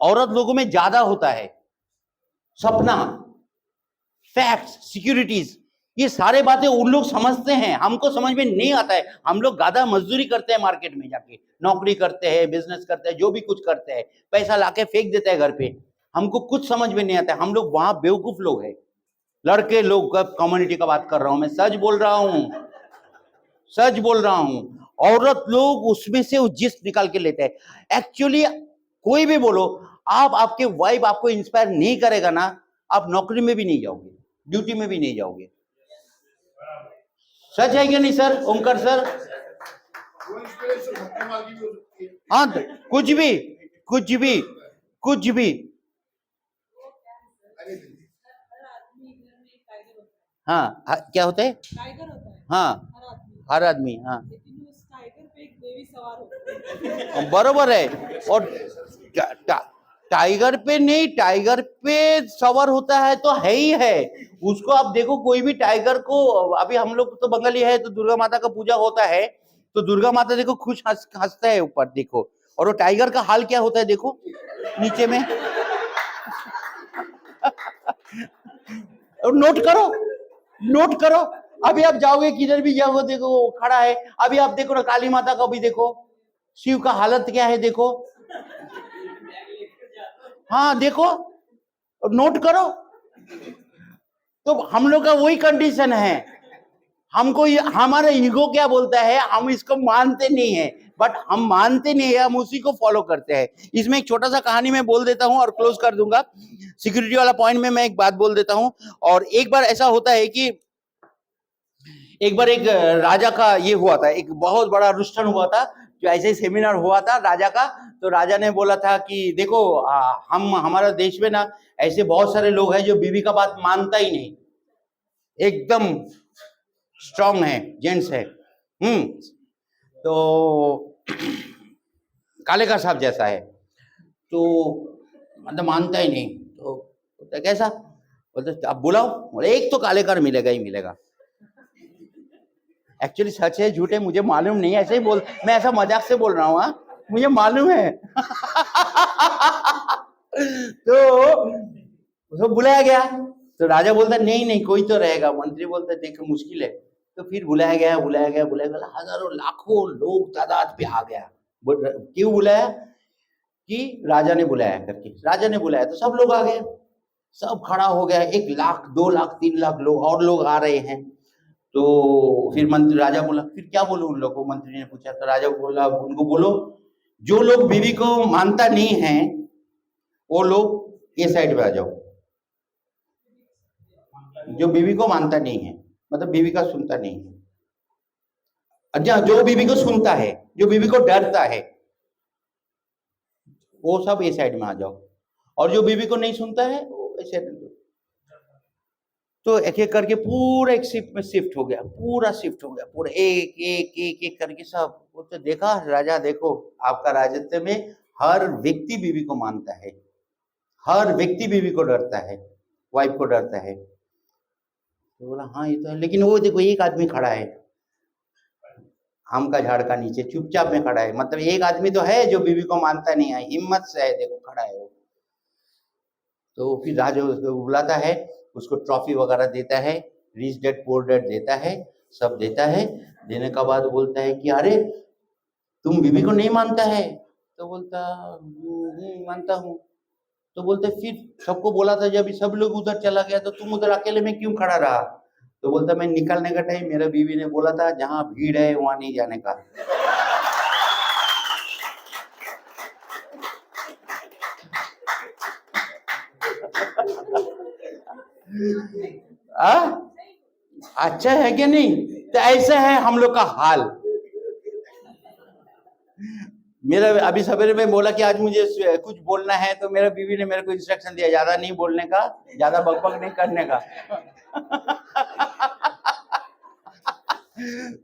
औरत लोगों में ज्यादा होता है। सपना, फैक्ट्स, सिक्योरिटीज, ये सारे बातें उन लोग समझते हैं, हमको समझ में नहीं आता है। हम लोग गाधा मजदूरी करते हैं, मार्केट में जाके नौकरी करते हैं, बिजनेस करते हैं, जो भी कुछ करते हैं, पैसा लाके फेंक देते हैं घर पे, हमको कुछ समझ में नहीं आता है। हम लोग वहां बेवकूफ लोग हैं, लड़के लोग का कम्युनिटी का बात कर रहा हूं मैं, सच बोल रहा हूं, सच बोल रहा हूं। औरत लोग उसमें से जिस निकाल के लेते हैं। एक्चुअली कोई भी बोलो, आप आपके वाइफ आपको इंस्पायर नहीं करेगा ना, आप नौकरी में भी नहीं जाओगे, ड्यूटी में भी नहीं जाओगे। सच है क्या नहीं सर, ओमकार सर? हाँ, कुछ भी कुछ भी कुछ भी। हाँ, क्या होता है? टाइगर होता है। हाँ, हर आदमी, हाँ, लेकिन उस टाइगर पे एक देवी सवार होती है। बरोबर है। और टाइगर पे नहीं, टाइगर पे सवार होता है तो है ही है। उसको आप देखो, कोई भी टाइगर को, अभी हम लोग तो बंगाली है तो दुर्गा माता का पूजा होता है, तो दुर्गा माता देखो खुश हंसता है ऊपर देखो, और वो टाइगर का हाल क्या होता है देखो नीचे में। और नोट करो, नोट करो। अभी आप जाओगे किधर भी जाओगे, देखो वो खड़ा है। अभी आप देखो ना, काली माता का भी देखो, शिव का हालत क्या है देखो। हाँ देखो, नोट करो। तो हम लोग का वही कंडीशन है। हमको हमारा ईगो क्या बोलता है, हम इसको मानते नहीं है, बट हम मानते नहीं है, हम उसी को फॉलो करते हैं। इसमें एक छोटा सा कहानी मैं बोल देता हूं और क्लोज कर दूंगा। सिक्योरिटी वाला पॉइंट में मैं एक बात बोल देता हूं। और एक बार ऐसा होता है कि एक बार एक राजा का ये हुआ था, एक बहुत बड़ा अनुष्ठान हुआ था, जो ऐसे ही सेमिनार हुआ था राजा का। तो राजा ने बोला था कि देखो हम हमारा देश में ना ऐसे बहुत सारे लोग हैं जो बीवी का बात मानता ही नहीं, एकदम स्ट्रांग है, जेंट्स है। तो कालेकर साहब जैसा है, तो मतलब मानता ही नहीं। तो कैसा बोलते, अब बुलाओ। बोले एक तो कालेकर मिलेगा ही मिलेगा। एक्चुअली सच है झूठ है मुझे मालूम नहीं, ऐसे ही बोल, मैं ऐसा मजाक से बोल रहा हूँ, मुझे मालूम है। तो बुलाया गया, तो राजा बोलता नहीं नहीं कोई तो रहेगा, मंत्री बोलता देखो मुश्किल है। तो फिर बुलाया गया, हजारों लाखों लोग तादाद पे आ गया। क्यों बुलाया? कि राजा ने बुलाया करके, राजा ने बुलाया तो सब लोग आ गए, सब खड़ा हो गया, 1 लाख 2 लाख 3 लाख लोग और लोग आ रहे हैं। तो फिर मंत्री राजा बोला फिर क्या बोलूं उन लोगों को, मंत्री ने पूछा। तो राजा बोला उनको बोलो जो लोग बीवी को मानता नहीं है वो लोग ये साइड पे आ जाओ। जो बीवी को मानता नहीं है मतलब बीवी का सुनता नहीं है, अच्छा जो बीवी को सुनता है, जो बीवी को डरता है वो सब ए साइड में आ जाओ, और जो बीवी को नहीं सुनता है वो ए साइड में। तो एक एक करके पूरा एक शिफ्ट में शिफ्ट हो गया, पूरा शिफ्ट हो गया, पूरा एक एक एक एक करके सब। वो तो देखा राजा, देखो आपका राजत्व में हर व्यक्ति बीवी को मानता है, हर व्यक्ति बीवी को डरता है, वाइफ को डरता है। तो बोला हाँ ये तो है, लेकिन वो देखो एक आदमी खड़ा है आम का झाड़ का नीचे चुपचाप में खड़ा है, मतलब एक आदमी तो है जो बीवी को मानता नहीं है, हिम्मत से है, देखो खड़ा है वो। तो फिर राजा उसको बुलाता है, उसको ट्रॉफी वगैरह देता है, रिच डैड पुअर डैड देता है, सब देता है। देने का बाद बोलता है कि अरे तुम बीवी को नहीं मानता है? तो बोलता मानता हूँ। तो बोलते फिर सबको बोला था जब सब लोग उधर चला गया तो तुम उधर अकेले में क्यों खड़ा रहा? तो बोलता मैं निकलने का टाइम मेरा बीवी ने बोला था जहां भीड़ है वहां नहीं जाने का। अच्छा है कि नहीं? तो ऐसा है हम लोग का हाल। मेरा अभी सवेरे में बोला कि आज मुझे कुछ बोलना है, तो मेरा बीवी ने मेरे को इंस्ट्रक्शन दिया ज्यादा नहीं बोलने का, ज्यादा बकबक नहीं करने का।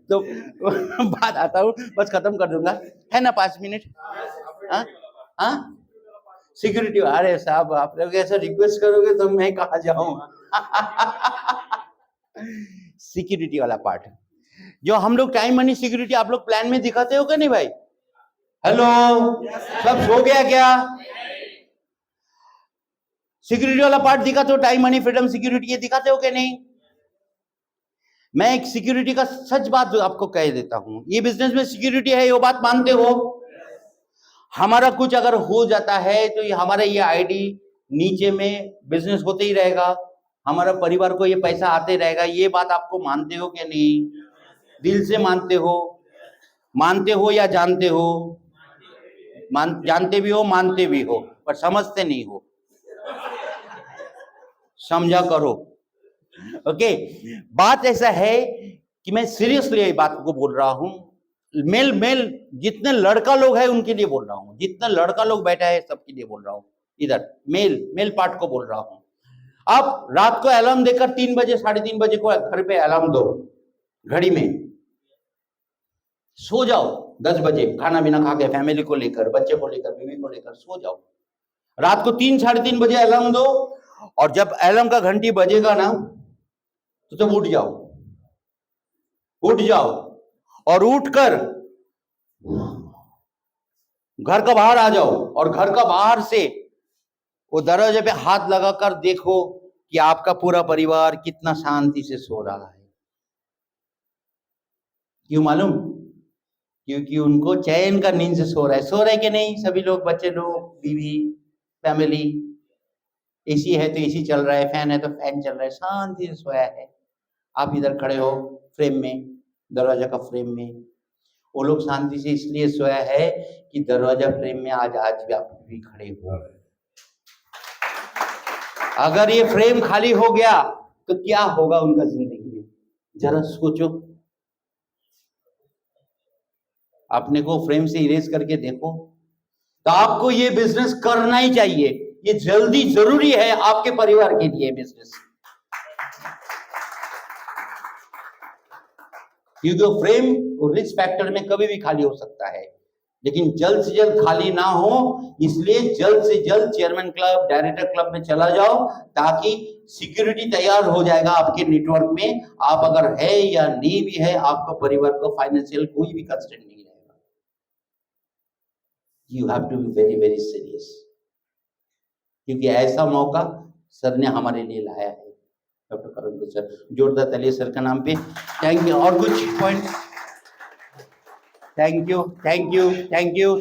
तो बात आता हूँ, बस खत्म कर दूंगा, है ना 5 मिनट? हाँ हाँ सिक्योरिटी, अरे साहब आप लोग ऐसा रिक्वेस्ट करोगे तो मैं कहाँ जाऊँ। सिक्योरिटी वाला पार्ट जो हम लोग टाइम मनी सिक्योरिटी आप लोग प्लान में दिखाते हो क्या नहीं भाई? हेलो सब सो गया क्या? सिक्योरिटी वाला पार्ट दिखाते हो, टाइम मनी फ्रीडम सिक्योरिटी ये दिखाते हो क्या नहीं? मैं एक सिक्योरिटी का सच बात आपको कह देता हूं, ये बिजनेस में सिक्योरिटी है, ये बात मानते हो? हमारा कुछ अगर हो जाता है तो ये हमारा ये आईडी नीचे में बिजनेस होते ही रहेगा, हमारा परिवार को ये पैसा आते रहेगा, ये बात आपको मानते हो क्या नहीं? दिल से मानते हो या जानते हो? जानते भी हो मानते भी हो पर समझते नहीं हो, समझा करो। ओके बात ऐसा है कि मैं सीरियसली ये बात को बोल रहा हूं, मेल जितने लड़का लोग हैं उनके लिए बोल रहा हूं, जितना लड़का लोग बैठा है सबके लिए बोल रहा हूं, इधर मेल पार्ट को बोल रहा हूं। आप रात को अलार्म देकर 3 बजे 3:30 बजे को घर पे अलार्म दो, घड़ी में सो जाओ, 10 बजे खाना पीना खा के फैमिली को लेकर, बच्चे को लेकर, बीवी को लेकर सो जाओ। रात को 3 3:30 बजे अलार्म दो, और जब अलार्म का घंटी बजेगा ना तो तब उठ जाओ और उठकर घर का बाहर आ जाओ, और घर का बाहर से वो दरवाजे पे हाथ लगाकर देखो कि आपका पूरा परिवार कितना शांति से सो रहा है। क्यों मालूम? क्योंकि उनको चैन का नींद से सो रहा है कि नहीं सभी लोग, बच्चे लोग, बीवी, फैमिली। एसी है तो एसी चल रहा है, फैन है तो फैन चल रहा है, शांति से सोया है। आप इधर खड़े हो फ्रेम में, दरवाजा का फ्रेम में, वो लोग शांति से इसलिए सोया है कि दरवाजा फ्रेम में आज भी आप भी खड़े हो। अगर ये फ्रेम खाली हो गया तो क्या होगा उनका जिंदगी में, जरा सोचो। अपने को फ्रेम से इरेज करके देखो। तो आपको ये बिजनेस करना ही चाहिए, ये जल्दी जरूरी है आपके परिवार के लिए बिजनेस, क्योंकि फ्रेम रिस्क फैक्टर में कभी भी खाली हो सकता है, लेकिन जल्द से जल्द खाली ना हो, इसलिए जल्द से जल्द चेयरमैन क्लब, डायरेक्टर क्लब में चला जाओ, ताकि सिक्योरिटी तैयार हो जाएगा आपके नेटवर्क में। आप अगर है या नहीं भी है, आपका परिवार को फाइनेंशियल कोई भी कंस्ट्रेंट नहीं रहेगा। You have to be very very serious, क्योंकि ऐसा मौका सर ने हमारे लिए लाया है, डॉक्टर करुण सर। जोरदार तालियां सर का नाम पे। Thank you. और कुछ points? Thank you, thank you, thank you.